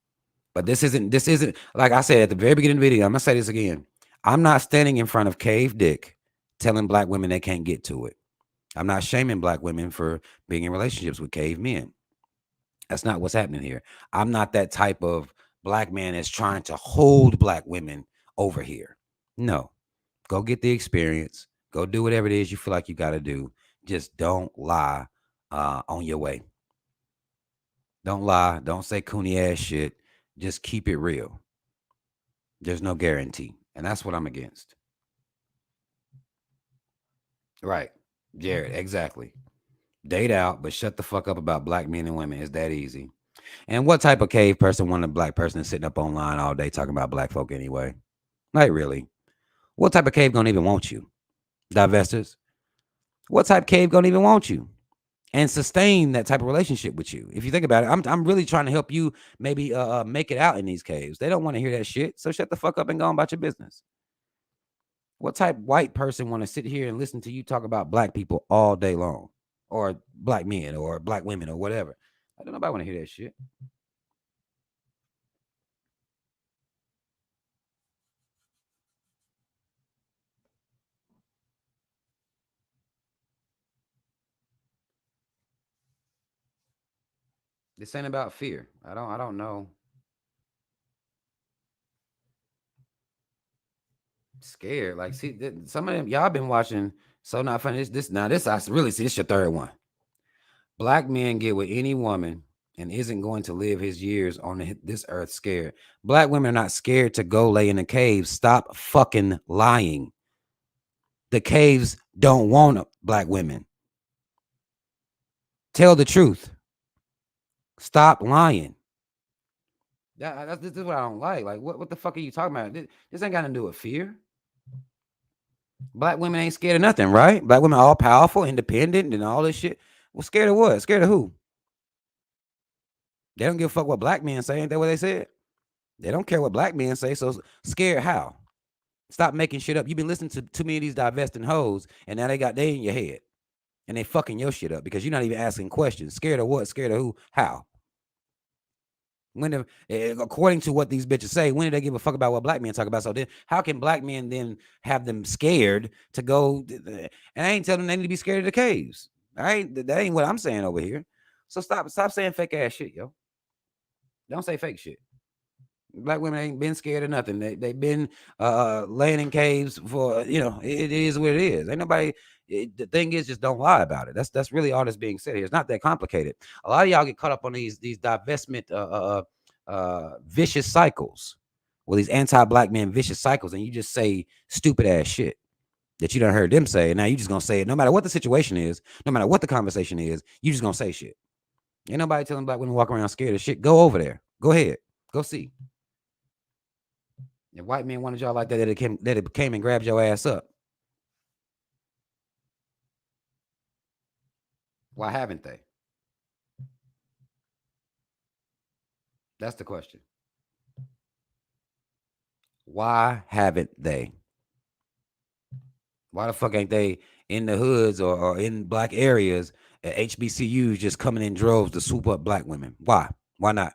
but this isn't like I said at the very beginning of the video. I'm gonna say this again. I'm not standing in front of Cave Dick telling black women they can't get to it. I'm not shaming black women for being in relationships with cave men. That's not what's happening here. I'm not that type of black man that's trying to hold black women over here. No, go get the experience. Go do whatever it is you feel like you got to do. Just don't lie on your way. Don't lie. Don't say cooney ass shit. Just keep it real. There's no guarantee. And that's what I'm against. Right. Jared, exactly. Date out, but shut the fuck up about black men and women. It's that easy. And what type of cave person want a black person sitting up online all day talking about black folk anyway? Like, really? What type of cave gonna even want you? Divestors? What type of cave gonna even want you? And sustain that type of relationship with you. If you think about it, I'm really trying to help you maybe make it out in these caves. They don't want to hear that shit. So shut the fuck up and go on about your business. What type white person want to sit here and listen to you talk about black people all day long? Or black men or black women or whatever. I don't nobody want to hear that shit. This ain't about fear. I don't know. Scared. Like, see, some of them y'all been watching. So not funny. This now this I really see. This your third one. Black men get with any woman and isn't going to live his years on this earth scared. Black women are not scared to go lay in the caves. Stop fucking lying. The caves don't want black women. Tell the truth. Stop lying. This is what I don't like. Like, what the fuck are you talking about? This ain't got nothing to do with fear. Black women ain't scared of nothing, right? Black women all powerful, independent, and all this shit. Well, scared of what? Scared of who? They don't give a fuck what black men say. Ain't that what they said? They don't care what black men say. So scared how? Stop making shit up. You've been listening to too many of these divesting hoes, and now they in your head. And they fucking your shit up because you're not even asking questions. Scared of what? Scared of who? How? According to what these bitches say, when do they give a fuck about what black men talk about? So then, how can black men then have them scared to go? And I ain't telling them they need to be scared of the caves. That ain't what I'm saying over here. So stop saying fake ass shit, yo. Don't say fake shit. Black women ain't been scared of nothing. They've been laying in caves for it is what it is. Ain't nobody. The thing is, just don't lie about it. That's really all that's being said here. It's not that complicated. A lot of y'all get caught up on these divestment vicious cycles. Well, these anti-black men vicious cycles, and you just say stupid ass shit that you done heard them say. And now you just gonna say it no matter what the situation is, no matter what the conversation is. You just gonna say shit. Ain't nobody telling black women walk around scared of shit. Go over there. Go ahead. Go see. If white men wanted y'all like that, that it came and grabbed your ass up. Why haven't they? That's the question. Why haven't they? Why the fuck ain't they in the hoods or in black areas at HBCUs just coming in droves to swoop up black women? Why? Why not?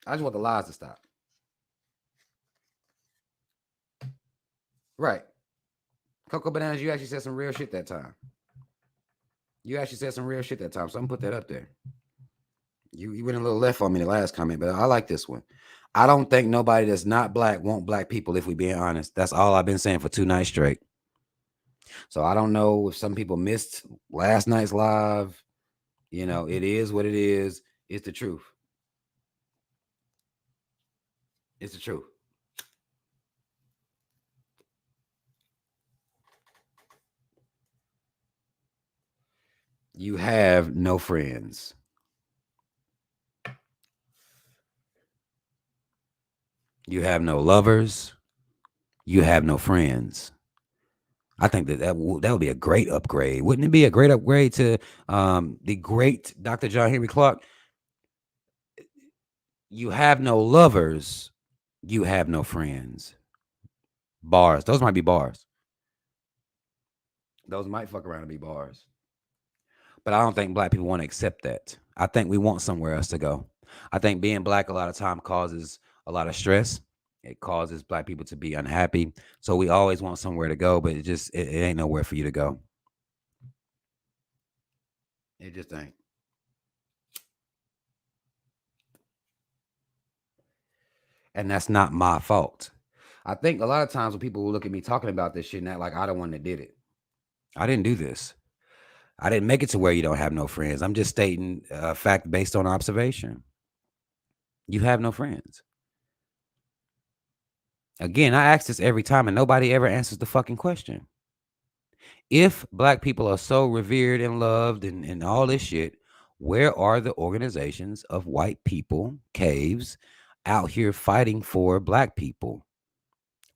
I just want the lies to stop. Right. Coco Bananas, you actually said some real shit that time. You actually said some real shit that time. So I'm gonna put that up there. You went a little left on me in the last comment, but I like this one. I don't think nobody that's not black want black people, if we being honest. That's all I've been saying for 2 nights straight. So I don't know if some people missed last night's live. It is what it is. It's the truth. It's the truth. You have no friends. You have no lovers. You have no friends. I think that would be a great upgrade. Wouldn't it be a great upgrade to the great Dr. John Henry Clark? You have no lovers. You have no friends. Bars. Those might be bars. Those might fuck around and be bars. But I don't think black people want to accept that. I think we want somewhere else to go. I think being black a lot of time causes a lot of stress. It causes black people to be unhappy. So we always want somewhere to go, but it ain't nowhere for you to go. It just ain't. And that's not my fault. I think a lot of times when people will look at me talking about this shit and act like I the one that did it. I didn't do this. I didn't make it to where you don't have no friends. I'm just stating a fact based on observation. You have no friends. Again, I ask this every time and nobody ever answers the fucking question. If black people are so revered and loved and all this shit, where are the organizations of white people, caves, out here fighting for black people?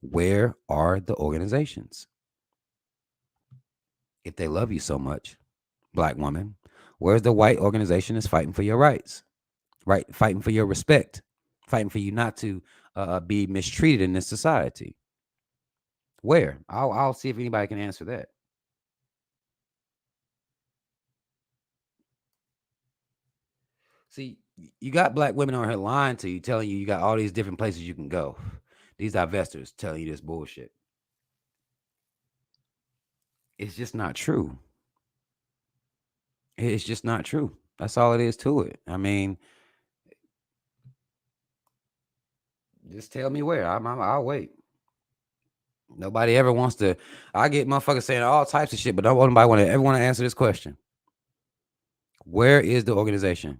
Where are the organizations? If they love you so much, black woman, where's the white organization that's fighting for your rights? Right? Fighting for your respect, fighting for you not to be mistreated in this society. Where? I'll see if anybody can answer that. See, you got black women on here lying to you, telling you got all these different places you can go. These divestors telling you this bullshit. It's just not true. It's just not true. That's all it is to it. I mean, just tell me where. I'll wait. Nobody ever wants to. I get motherfuckers saying all types of shit, but nobody ever want to answer this question. Where is the organization?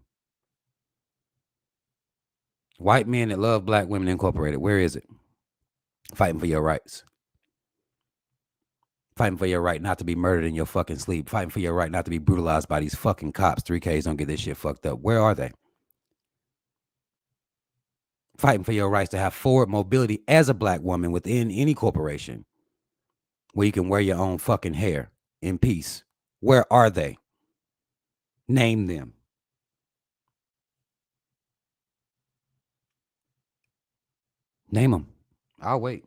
White men that love black women incorporated. Where is it? Fighting for your rights. Fighting for your right not to be murdered in your fucking sleep. Fighting for your right not to be brutalized by these fucking cops. 3Ks don't get this shit fucked up. Where are they? Fighting for your rights to have forward mobility as a black woman within any corporation where you can wear your own fucking hair in peace. Where are they? Name them. Name them. I'll wait.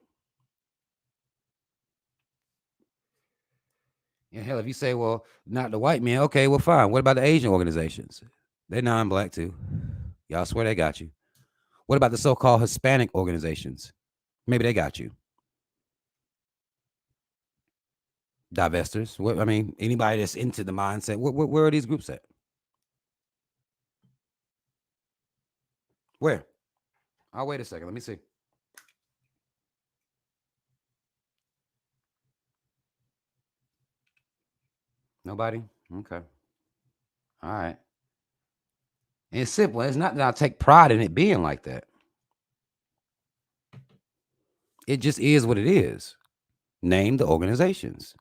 And hell, if you say, well, not the white men, okay, well, fine. What about the Asian organizations? They're non-black too. Y'all swear they got you. What about the so-called Hispanic organizations? Maybe they got you. Divestors. What, I mean, anybody that's into the mindset. Where are these groups at? Where? I'll wait a second. Let me see. Nobody? Okay. All right. And it's simple. It's not that I take pride in it being like that. It just is what it is. Name the organizations.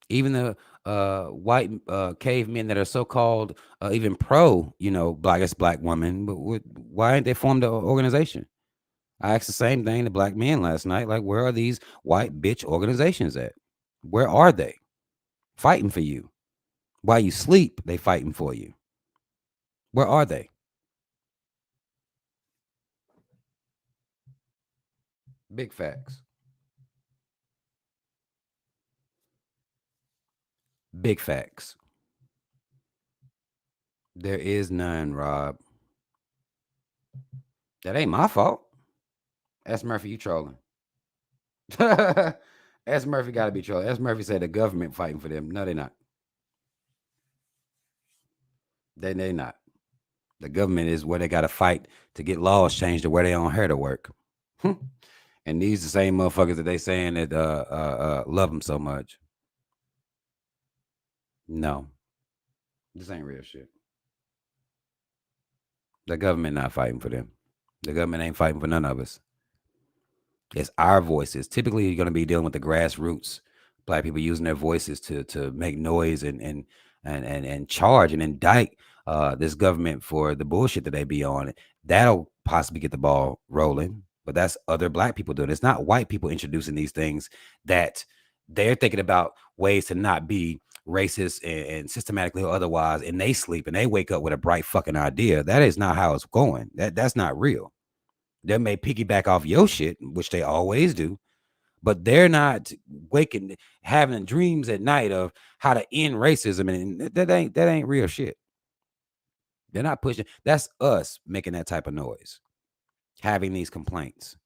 Even the white cavemen that are so-called even pro, black woman, but why ain't they formed an organization? I asked the same thing to black men last night. Like, where are these white bitch organizations at? Where are they? Fighting for you. While you sleep, they fighting for you. Where are they? Big facts. Big facts. There is none, Rob. That ain't my fault. S. Murphy, you trolling. S. Murphy got to be trolling. S. Murphy said the government fighting for them. No, they're not. They not. The government is where they got to fight to get laws changed to where they don't hair to work. And these the same motherfuckers that they saying that love them so much. No, this ain't real shit. The government not fighting for them. The government ain't fighting for none of us. It's our voices. Typically, you're going to be dealing with the grassroots. Black people using their voices to make noise and charge and indict this government for the bullshit that they be on. That'll possibly get the ball rolling. But that's other black people doing it. It's not white people introducing these things that they're thinking about ways to not be racist and systematically or otherwise, and they sleep and they wake up with a bright fucking idea. That is not how it's going. That's not real. They may piggyback off your shit, which they always do, but they're not waking, having dreams at night of how to end racism, and that ain't real shit. They're not pushing. That's us making that type of noise, having these complaints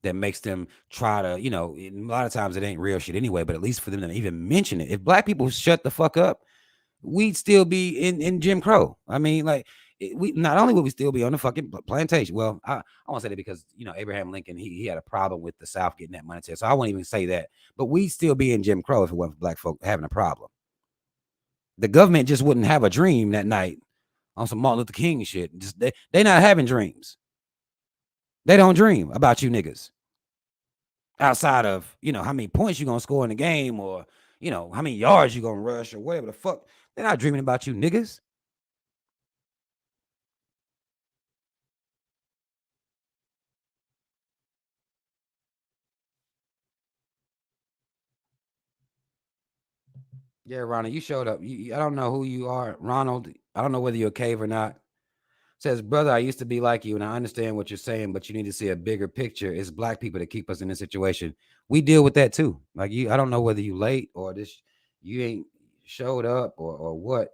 that makes them try to, a lot of times it ain't real shit anyway, but at least for them to even mention it. If black people shut the fuck up, we'd still be in Jim Crow. I mean, like, we not only would we still be on the fucking plantation. Well, I won't say that because Abraham Lincoln, he had a problem with the South getting that money too, so I won't even say that. But we still be in Jim Crow if it wasn't for black folk having a problem. The government just wouldn't have a dream that night on some Martin Luther King shit. Just they not having dreams. They don't dream about you niggas outside of how many points you gonna score in the game, or how many yards you gonna rush, or whatever the fuck. They're not dreaming about you niggas. Yeah, Ronald, you showed up. I don't know who you are, Ronald. I don't know whether you're a cave or not. Says, brother, I used to be like you, and I understand what you're saying, but you need to see a bigger picture. It's black people that keep us in this situation. We deal with that too. Like you, I don't know whether you late or this, you ain't showed up or what.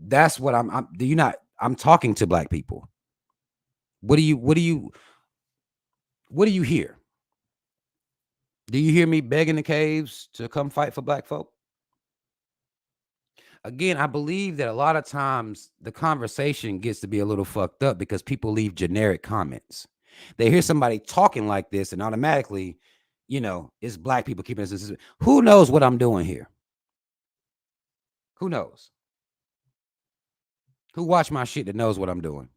That's what I'm. Do you not? I'm talking to black people. What do you hear? Do you hear me begging the caves to come fight for black folk? Again, I believe that a lot of times the conversation gets to be a little fucked up because people leave generic comments. They hear somebody talking like this, and automatically, it's black people keeping us. Who knows what I'm doing here? Who knows? Who watch my shit that knows what I'm doing?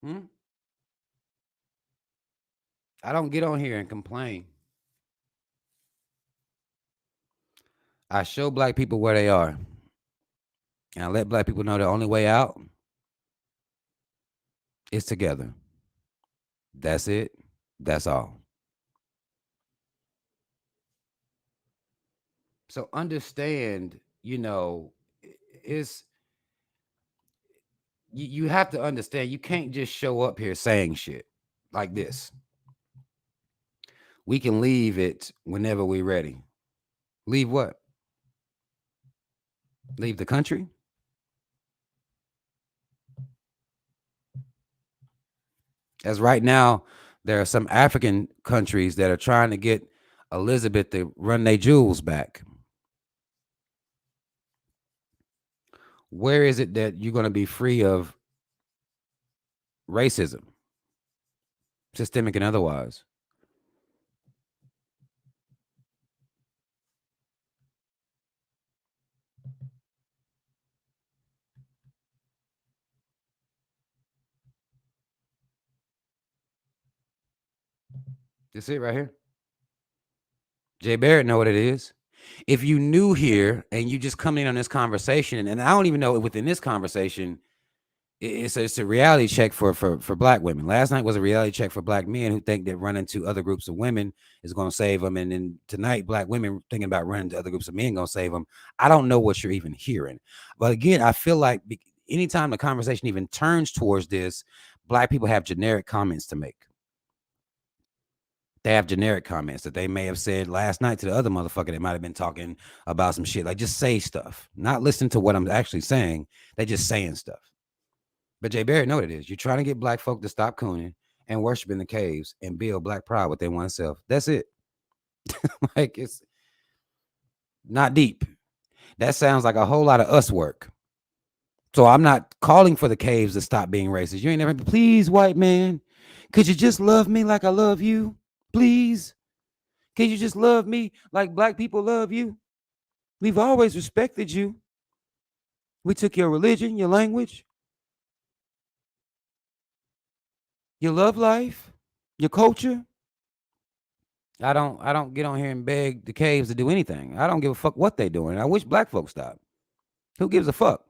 Hmm? I don't get on here and complain. I show black people where they are, and I let black people know the only way out is together. That's it. That's all. So understand, it's you have to understand you can't just show up here saying shit like this. We can leave it whenever we're ready. Leave what? Leave the country? As right now, there are some African countries that are trying to get Elizabeth to run their jewels back. Where is it that you're going to be free of racism, systemic and otherwise? That's it right here. Jay Barrett know what it is. If you new here and you just come in on this conversation, and I don't even know within this conversation, it's a reality check for black women. Last night was a reality check for black men who think that running to other groups of women is going to save them, and then tonight black women thinking about running to other groups of men going to save them. I don't know what you're even hearing, but again, I feel like anytime the conversation even turns towards this, black people have generic comments to make. They have generic comments that they may have said last night to the other motherfucker that might have been talking about some shit. Like, just say stuff, not listen to what I'm actually saying. They just saying stuff. But Jay Barrett know what it is. You're trying to get black folk to stop cooning and worship in the caves and build black pride within oneself. That's it. Like, it's not deep. That sounds like a whole lot of us work. So I'm not calling for the caves to stop being racist. You ain't never, please, white man, could you just love me like I love you? Please, can you just love me like black people love you? We've always respected you. We took your religion, your language, your love life, your culture. I don't get on here and beg the caves to do anything. I don't give a fuck what they doing. I wish black folks stop. Who gives a fuck?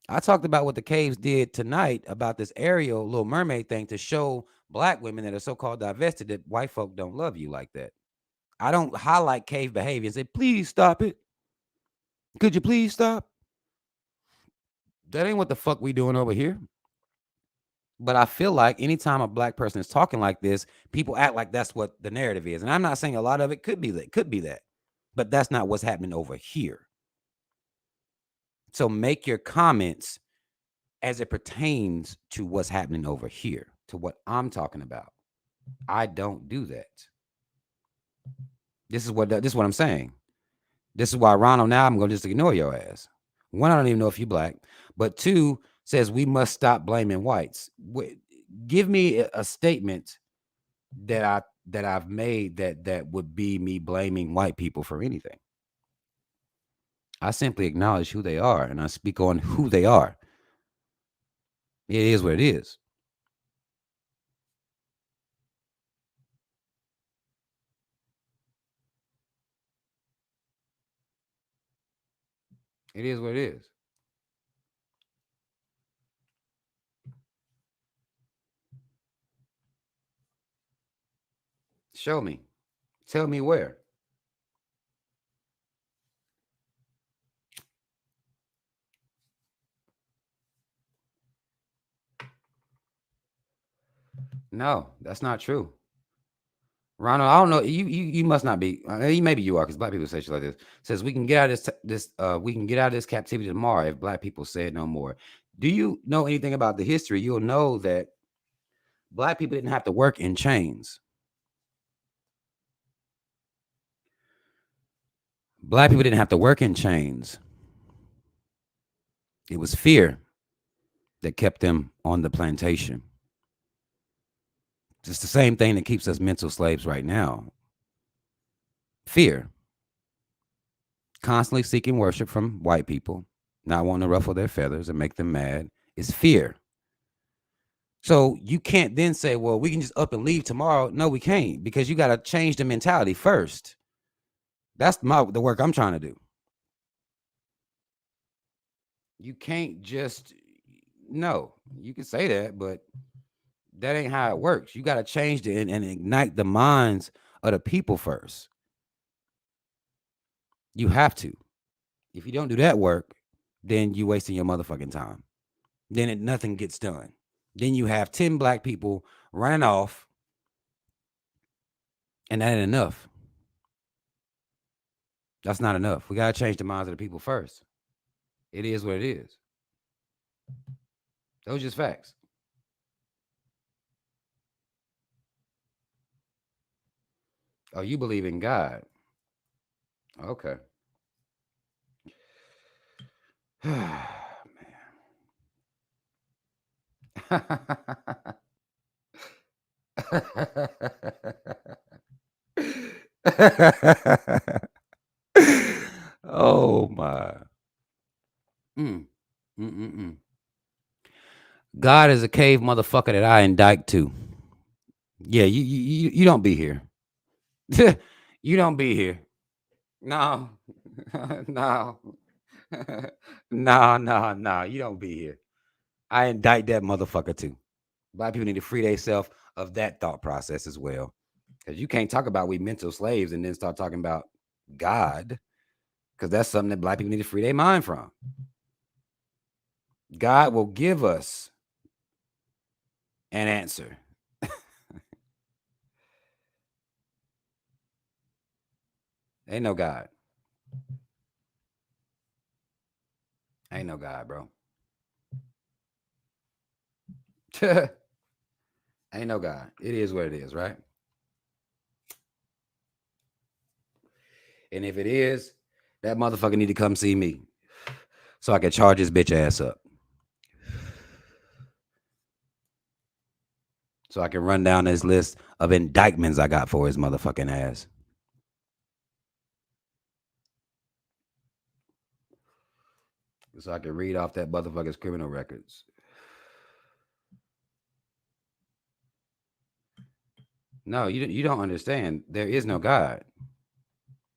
I talked about what the caves did tonight about this Ariel Little Mermaid thing to show black women that are so-called divested that white folk don't love you like that. I don't highlight cave behavior and say, please stop it. Could you please stop? That ain't what the fuck we doing over here. But I feel like anytime a black person is talking like this, people act like that's what the narrative is. And I'm not saying a lot of it could be that, but that's not what's happening over here. So make your comments as it pertains to what's happening over here, to what I'm talking about. I don't do that. This is what I'm saying. This is why Ronald, now I'm gonna just ignore your ass. One, I don't even know if you black, but two, says we must stop blaming whites. Give me a statement that I've made that would be me blaming white people for anything. I simply acknowledge who they are and I speak on who they are. It is what it is. It is what it is. Show me. Tell me where. No, that's not true. Ronald, I don't know. You must not be. Maybe you are, because black people say shit like this. Says we can get out of we can get out of this captivity tomorrow if black people say it no more. Do you know anything about the history? You'll know that black people didn't have to work in chains. Black people didn't have to work in chains. It was fear that kept them on the plantation. It's the same thing that keeps us mental slaves right now. Fear. Constantly seeking worship from white people, not wanting to ruffle their feathers and make them mad, is fear. So you can't then say, well, we can just up and leave tomorrow. No, we can't, because you got to change the mentality first. That's the work I'm trying to do. You can't just, no, you can say that, but that ain't how it works. You got to change it and ignite the minds of the people first. You have to. If you don't do that work, then you wasting your motherfucking time. Then nothing gets done. Then you have 10 black people running off, and that ain't enough. That's not enough. We got to change the minds of the people first. It is what it is. Those are just facts. Oh, you believe in God. Okay. Oh my. Mm. Mm-mm-mm. God is a cave motherfucker that I indict to. Yeah, you don't be here. You don't be here. No. No. No. You don't be here. I indict that motherfucker too. Black people need to free themselves of that thought process as well. Because you can't talk about we mental slaves and then start talking about God. Because that's something that black people need to free their mind from. God will give us an answer. Ain't no God. Ain't no God, bro. Ain't no God. It is what it is, right? And if it is, that motherfucker need to come see me so I can charge his bitch ass up. so I can run down this list of indictments I got for his motherfucking ass. So I can read off that motherfucker's criminal records. No, you don't understand. There is no God.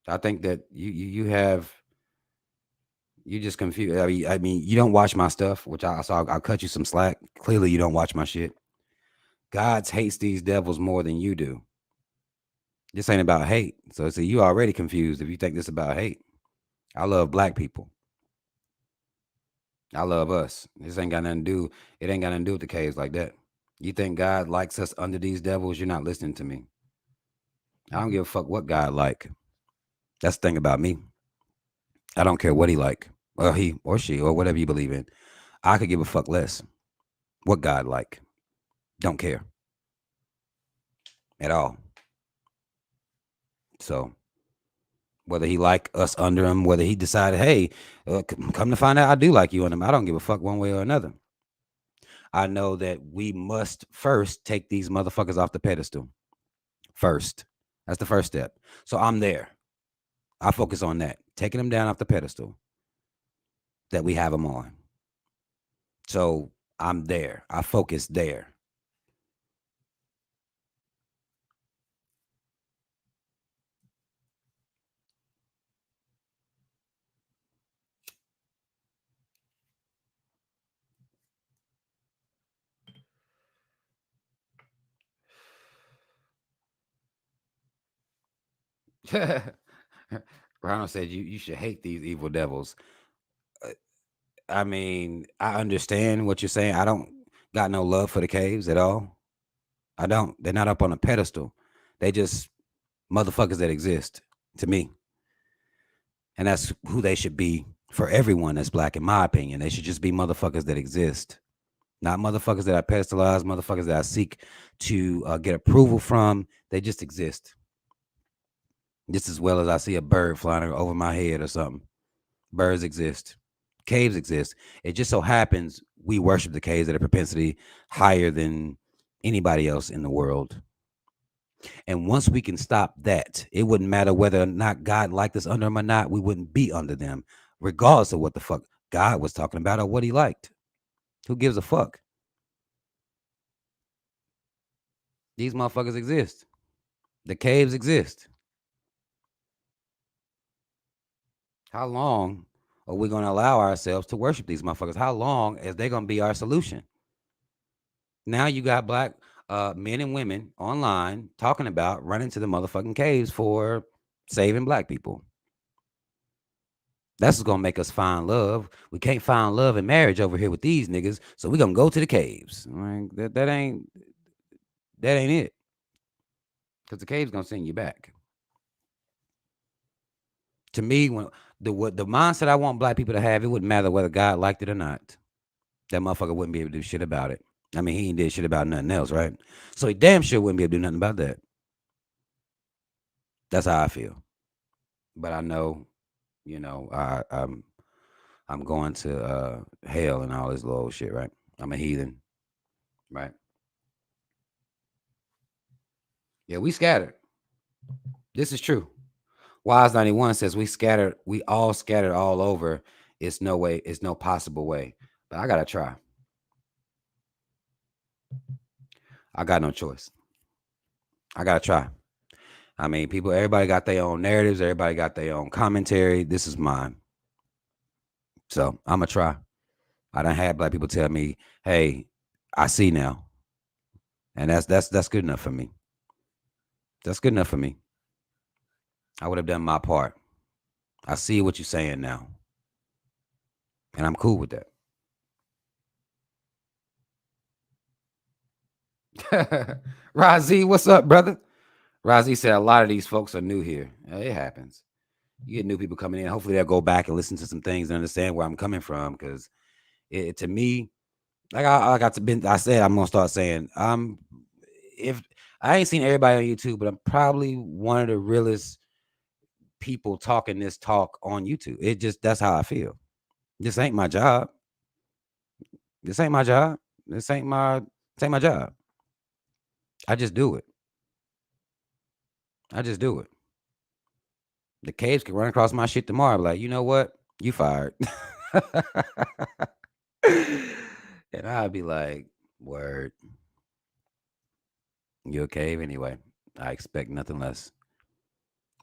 I think that you have you just confused. I mean, you don't watch my stuff, which I'll cut you some slack. Clearly, you don't watch my shit. God hates these devils more than you do. This ain't about hate. So see, you already confused if you think this about hate. I love black people. I love us. This ain't got nothing to do. It ain't got nothing to do with the caves like that. You think God likes us under these devils? You're not listening to me. I don't give a fuck what God like. That's the thing about me. I don't care what he like, or he or she or whatever you believe in. I could give a fuck less what God like. Don't care at all. So whether he like us under him, whether he decided, hey, come to find out, I do like you under him. I don't give a fuck one way or another. I know that we must first take these motherfuckers off the pedestal. First, that's the first step. So I'm there. I focus on that, taking them down off the pedestal that we have them on. So I'm there. I focus there. Ronald said you should hate these evil devils. Uh, I mean, I understand what you're saying. I don't got no love for the caves at all. I don't. They're not up on a pedestal. They just motherfuckers that exist to me. And that's who they should be for everyone that's black, in my opinion. They should just be motherfuckers that exist. Not motherfuckers that I pedestalize, motherfuckers that I seek to get approval from. They just exist. Just as well as I see a bird flying over my head or something. Birds exist. Caves exist. It just so happens we worship the caves at a propensity higher than anybody else in the world. And once we can stop that, it wouldn't matter whether or not God liked us under them or not. We wouldn't be under them, regardless of what the fuck God was talking about or what he liked. Who gives a fuck? These motherfuckers exist. The caves exist. How long are we going to allow ourselves to worship these motherfuckers? How long is they going to be our solution? Now you got black men and women online talking about running to the motherfucking caves for saving black people. That's what's gonna make us find love. We can't find love and marriage over here with these niggas, so we're gonna go to the caves. Like, that ain't it. Because the caves gonna send you back. To me, when the mindset I want black people to have, it wouldn't matter whether God liked it or not. That motherfucker wouldn't be able to do shit about it. I mean, he ain't did shit about nothing else, right? So he damn sure wouldn't be able to do nothing about that. That's how I feel. But I know, I'm going to hell and all this little shit, right? I'm a heathen, right? Yeah, we scattered. This is true. Wise 91 says we all scattered all over. It's no way, it's no possible way. But I gotta try. I got no choice. I gotta try. I mean, everybody got their own narratives, everybody got their own commentary. This is mine. So I'ma try. I done had black people tell me, hey, I see now. And that's good enough for me. That's good enough for me. I would have done my part. I see what you're saying now. And I'm cool with that. Razi, what's up, brother? Razi said a lot of these folks are new here. It happens. You get new people coming in. Hopefully they'll go back and listen to some things and understand where I'm coming from. Because to me, I said I'm gonna start saying if I ain't seen everybody on YouTube, but I'm probably one of the realest people talking this talk on YouTube. That's how I feel. This ain't my job. This ain't my job. This ain't my job. I just do it. I just do it. The caves can run across my shit tomorrow. Be like, you know what? You fired. And I'd be like, word, you a cave anyway. I expect nothing less.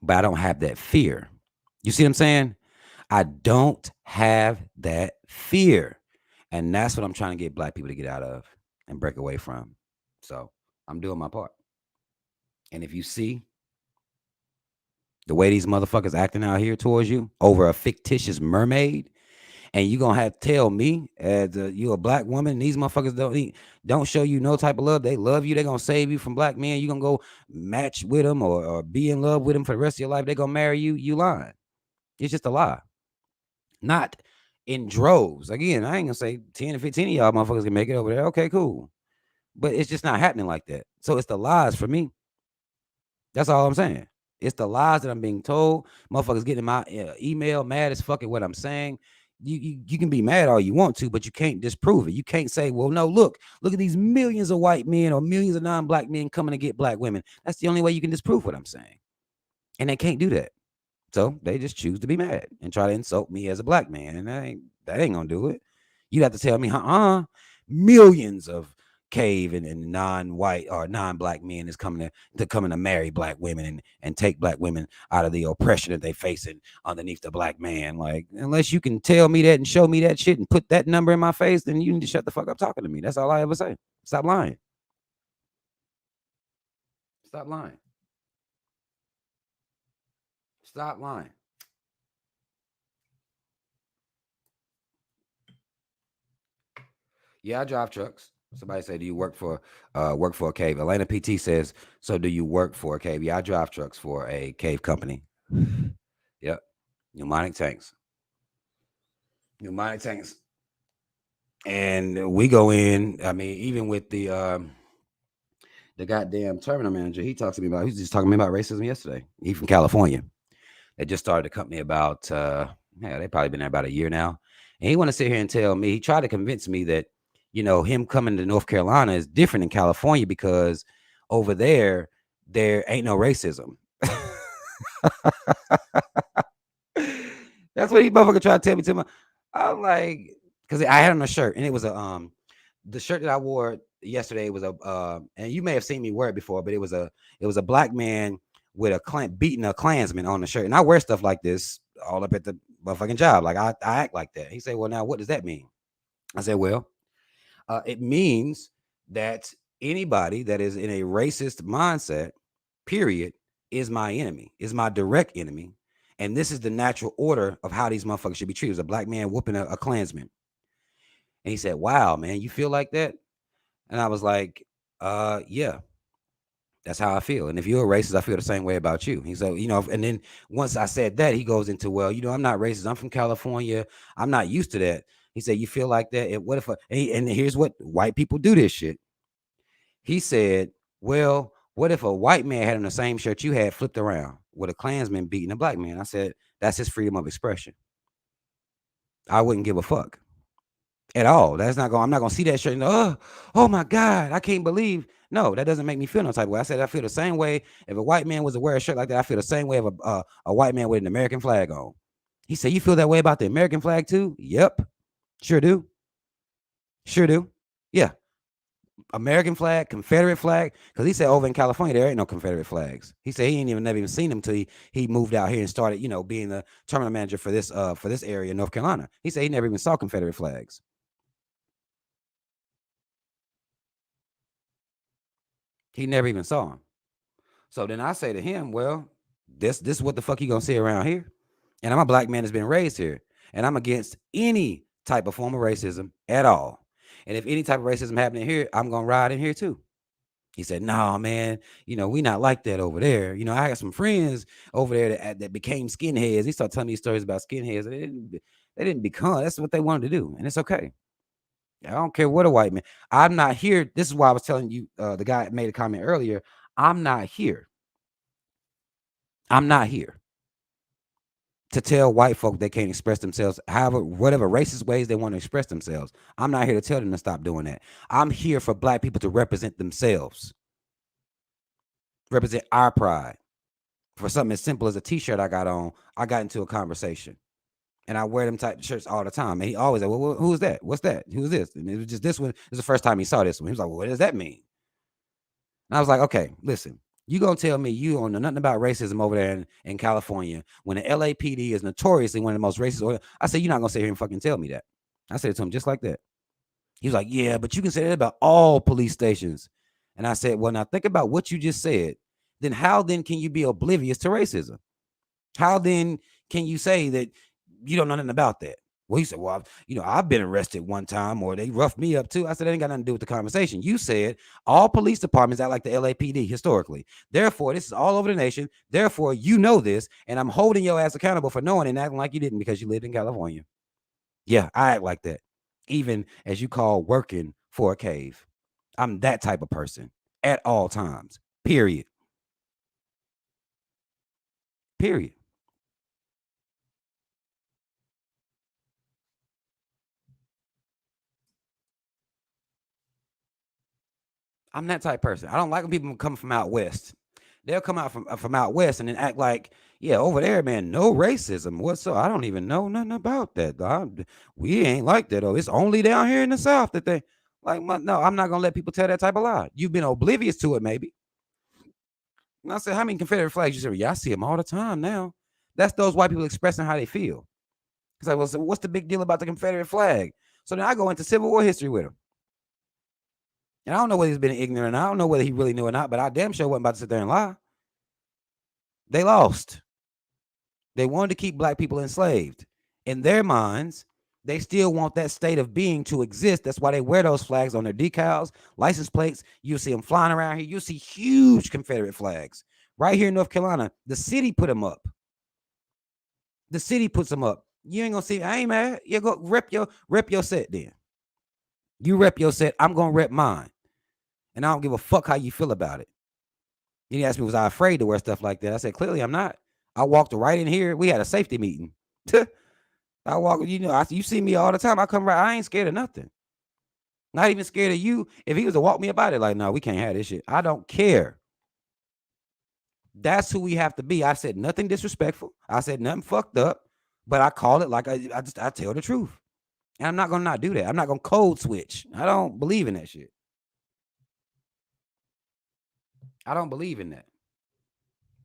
But I don't have that fear. You see what I'm saying? I don't have that fear. And that's what I'm trying to get black people to get out of and break away from. So I'm doing my part. And if you see the way these motherfuckers acting out here towards you over a fictitious mermaid, and you gonna have to tell me as you a black woman, these motherfuckers don't show you no type of love. They love you. They gonna save you from black men. You gonna go match with them or be in love with them for the rest of your life. They gonna marry you. You lying. It's just a lie. Not in droves. Again, I ain't gonna say 10 or 15 of y'all motherfuckers can make it over there. Okay, cool. But it's just not happening like that. So it's the lies for me. That's all I'm saying. It's the lies that I'm being told. Motherfuckers getting my email mad as fuck at what I'm saying. You can be mad all you want to, but you can't disprove it. You can't say, well, no, look at these millions of white men or millions of non-black men coming to get black women. That's the only way you can disprove what I'm saying. And they can't do that. So they just choose to be mad and try to insult me as a black man. And that ain't gonna do it. You have to tell me, millions of cave and non-white or non-black men is coming to marry black women and take black women out of the oppression that they facing underneath the black man. Like, unless you can tell me that and show me that shit and put that number in my face, then you need to shut the fuck up talking to me. That's all I ever say. Stop lying. Stop lying. Stop lying. Yeah, I drive trucks. Somebody say, "Do you work for a cave?" Elena PT says, "So do you work for a cave?" Yeah, I drive trucks for a cave company. Yep, pneumonic tanks, pneumonic tanks, and we go in. I mean, even with the goddamn terminal manager, he talks to me about. He was just talking to me about racism yesterday. He from California. They just started a company about. Yeah, they probably been there about a year now, and he want to sit here and tell me. He tried to convince me that him coming to North Carolina is different in California because over there ain't no racism. That's what he motherfucker tried to tell me to my. I'm like, because I had on a shirt and it was the shirt that I wore yesterday was and you may have seen me wear it before, but it was a black man with beating a Klansman on the shirt, and I wear stuff like this all up at the motherfucking job. Like I act like that. He said, "Well, now what does that mean?" I said, "Well, it means that anybody that is in a racist mindset, period, is my enemy, is my direct enemy. And this is the natural order of how these motherfuckers should be treated." It was a black man whooping a Klansman. And he said, "Wow, man, you feel like that?" And I was like, yeah, that's how I feel. And if you're a racist, I feel the same way about you. He said, and then once I said that, he goes into, well, I'm not racist. I'm from California. I'm not used to that. He said, "You feel like that? And what if, and here's what white people do this shit." He said, "Well, what if a white man had on the same shirt you had flipped around with a Klansman beating a black man?" I said, "That's his freedom of expression. I wouldn't give a fuck at all. I'm not gonna see that shirt and go, oh my God, I can't believe." No, that doesn't make me feel no type of way. I said, I feel the same way if a white man was to wear a shirt like that. I feel the same way of a white man with an American flag on. He said, "You feel that way about the American flag too?" Yep, sure do. Sure do. Yeah. American flag, Confederate flag, because he said over in California there ain't no Confederate flags. He said he ain't never even seen them till he moved out here and started, being the terminal manager for this area in North Carolina. He said he never even saw Confederate flags. He never even saw them. So then I say to him, "Well, this what the fuck you gonna see around here?" And I'm a black man that's been raised here, and I'm against any type of form of racism at all. And if any type of racism happening here, I'm gonna ride in here too. He said, "No, man, we not like that over there. I got some friends over there that became skinheads." He started telling me stories about skinheads. They didn't become. That's what they wanted to do, and it's okay. I don't care what a white man. I'm not here. This is why I was telling you. The guy made a comment earlier. I'm not here. I'm not here to tell white folk they can't express themselves, however, whatever racist ways they want to express themselves. I'm not here to tell them to stop doing that. I'm here for black people to represent themselves. represent our pride. For something as simple as a t-shirt I got on, I got into a conversation. And I wear them type of shirts all the time. And he always like, well, who's that? What's that? Who's this? And it was just this one. It was the first time he saw this one. He was like, well, what does that mean? And I was like, okay, listen, you gonna tell me you don't know nothing about racism over there in California when the LAPD is notoriously one of the most racist. I said, you're not gonna sit here and fucking tell me that. I said it to him just like that. He was like, yeah, but you can say that about all police stations. And I said, well, now think about what you just said. Then how then can you be oblivious to racism? How then can you say that you don't know nothing about that? Well, he said, well, I've been arrested one time or they roughed me up too. I said, that ain't got nothing to do with the conversation. You said all police departments act like the LAPD historically. Therefore, this is all over the nation. Therefore, you know this, and I'm holding your ass accountable for knowing and acting like you didn't because you lived in California. Yeah, I act like that. Even as you call working for a cave. I'm that type of person at all times. Period. Period. I'm that type of person. I don't like when people come from out west. They'll come out from out west and then act like, yeah, over there, man, no racism. What's up? I don't even know nothing about that. We ain't like that. Oh, it's only down here in the South that they like. No, I'm not gonna let people tell that type of lie. You've been oblivious to it, maybe. And I said, how many Confederate flags you see? Yeah, I see them all the time now. That's those white people expressing how they feel. It's like, well, so what's the big deal about the Confederate flag? So then I go into Civil War history with him. And I don't know whether he's been ignorant. I don't know whether he really knew or not, but I damn sure wasn't about to sit there and lie. They lost. They wanted to keep black people enslaved. In their minds, they still want that state of being to exist. That's why they wear those flags on their decals, license plates. You'll see them flying around here. You'll see huge Confederate flags. Right here in North Carolina, the city put them up. The city puts them up. You ain't gonna see. I ain't mad. You go rep your set then. You rep your set. I'm gonna rep mine, and I don't give a fuck how you feel about it. He asked me, was I afraid to wear stuff like that? I said, clearly I'm not. I walked right in here. We had a safety meeting. I walk, you see me all the time. I come right. I ain't scared of nothing. Not even scared of you. If he was to walk me about it, like, no, we can't have this shit. I don't care. That's who we have to be. I said nothing disrespectful. I said nothing fucked up, but I call it like I tell the truth. And I'm not gonna not do that. I'm not gonna code switch. I don't believe in that shit. I don't believe in that.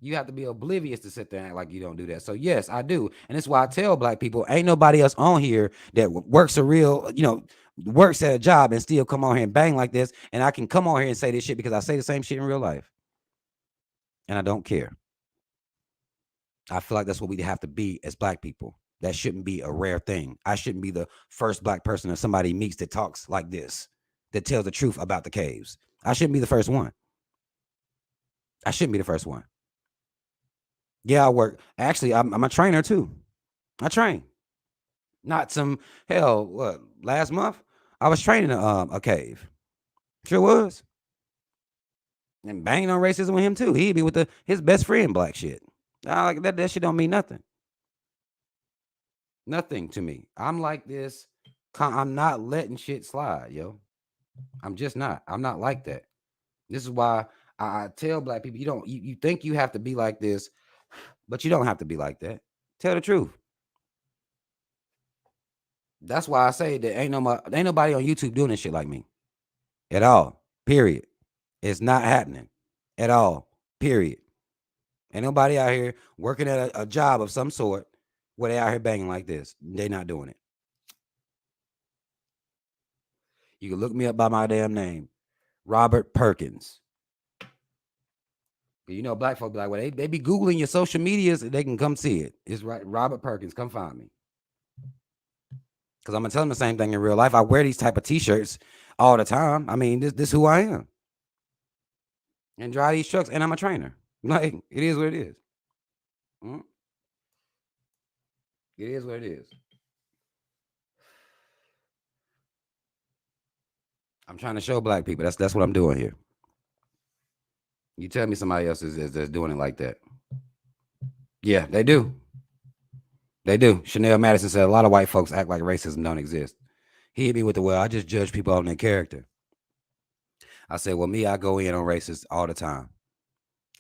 You have to be oblivious to sit there and act like you don't do that. So yes, I do. And that's why I tell black people, ain't nobody else on here that works a real, works at a job and still come on here and bang like this. And I can come on here and say this shit because I say the same shit in real life. And I don't care. I feel like that's what we have to be as black people. That shouldn't be a rare thing. I shouldn't be the first black person that somebody meets that talks like this, that tells the truth about the caves. I shouldn't be the first one. I shouldn't be the first one. Yeah, I work. Actually, I'm a trainer too. I train. Not some hell. What last month? I was training a cave. Sure was. And banging on racism with him too. He'd be with his best friend black shit. I like that. That shit don't mean nothing. Nothing to me. I'm like this. I'm not letting shit slide, yo. I'm just not. I'm not like that. This is why I tell black people you think you have to be like this, but you don't have to be like that. Tell the truth. That's why I say that ain't nobody on YouTube doing this shit like me at all. Period. It's not happening at all. Period. Ain't nobody out here working at a job of some sort where they out here banging like this. They not doing it. You can look me up by my damn name, Robert Perkins. Black folk be like, well, they be Googling your social medias, they can come see it. It's right, Robert Perkins, come find me. Because I'm gonna tell them the same thing in real life. I wear these type of t-shirts all the time. I mean, this who I am. And drive these trucks, and I'm a trainer. Like, it is what it is. Mm-hmm. It is what it is. I'm trying to show black people. That's what I'm doing here. You tell me somebody else is doing it like that. Yeah, they do. They do. Chanel Madison said a lot of white folks act like racism don't exist. He hit me with I just judge people on their character. I said, well, me, I go in on racists all the time.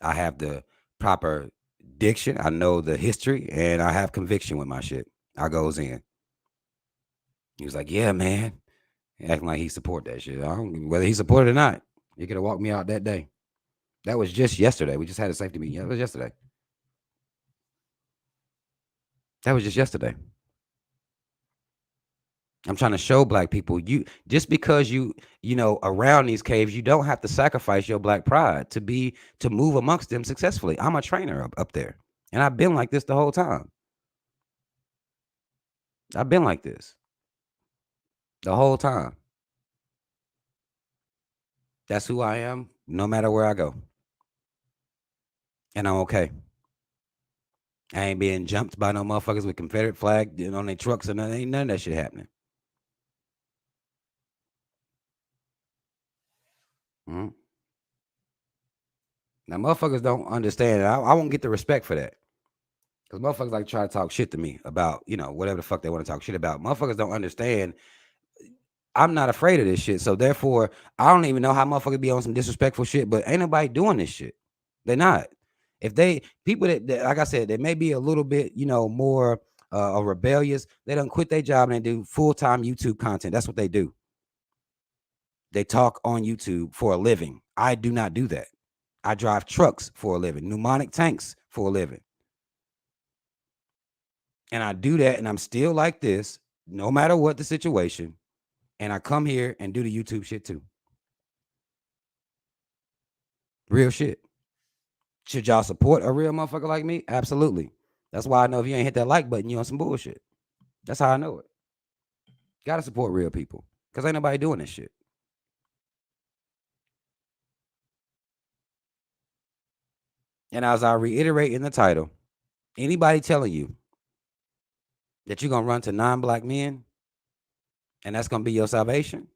I have the proper diction. I know the history, and I have conviction with my shit. I goes in. He was like, "Yeah, man," acting like he support that shit. I don't, whether he supported it or not, he could have walked me out that day. That was just yesterday. We just had a safety meeting. Yeah, it was yesterday. That was just yesterday. I'm trying to show black people, you just because you know around these caves, you don't have to sacrifice your black pride to move amongst them successfully. I'm a trainer up there, and I've been like this the whole time. I've been like this the whole time. That's who I am, no matter where I go, and I'm okay. I ain't being jumped by no motherfuckers with Confederate flag on their trucks, and ain't none of that shit happening. Mm-hmm. Now, motherfuckers don't understand. I won't get the respect for that. Because motherfuckers like try to talk shit to me about, whatever the fuck they want to talk shit about. Motherfuckers don't understand. I'm not afraid of this shit. So therefore, I don't even know how motherfuckers be on some disrespectful shit, but ain't nobody doing this shit. They're not. If they people that like I said, they may be a little bit, more rebellious, they don't quit their job and they do full-time YouTube content. That's what they do. They talk on YouTube for a living. I do not do that. I drive trucks for a living, pneumonic tanks for a living. And I do that, and I'm still like this, no matter what the situation. And I come here and do the YouTube shit too. Real shit. Should y'all support a real motherfucker like me? Absolutely. That's why I know if you ain't hit that like button, you on some bullshit. That's how I know it. Gotta support real people. Because ain't nobody doing this shit. And as I reiterate in the title, anybody telling you that you're gonna run to non-black men and that's gonna be your salvation,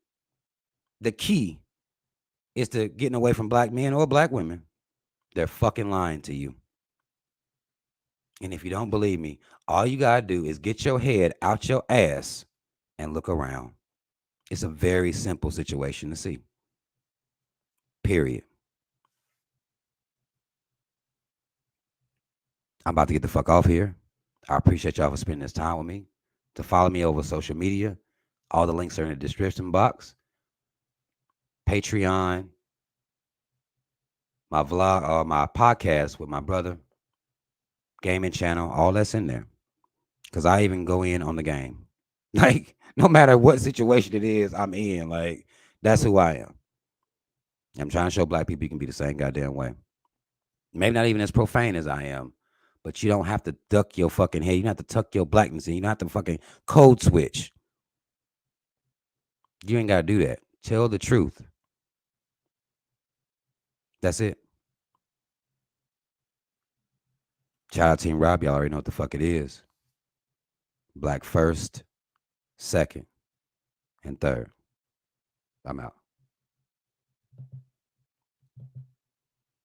the key is to getting away from black men or black women. They're fucking lying to you. And if you don't believe me, all you gotta do is get your head out your ass and look around. It's a very simple situation to see. Period. I'm about to get the fuck off here. I appreciate y'all for spending this time with me. To follow me over social media, all the links are in the description box. Patreon, my vlog, or my podcast with my brother, gaming channel, all that's in there. Because I even go in on the game. Like, no matter what situation it is I'm in, like, that's who I am. I'm trying to show black people you can be the same goddamn way. Maybe not even as profane as I am, but you don't have to duck your fucking head. You don't have to tuck your blackness in. You don't have to fucking code switch. You ain't got to do that. Tell the truth. That's it. Shout out Team Rob. Y'all already know what the fuck it is. Black first, second, and third. I'm out.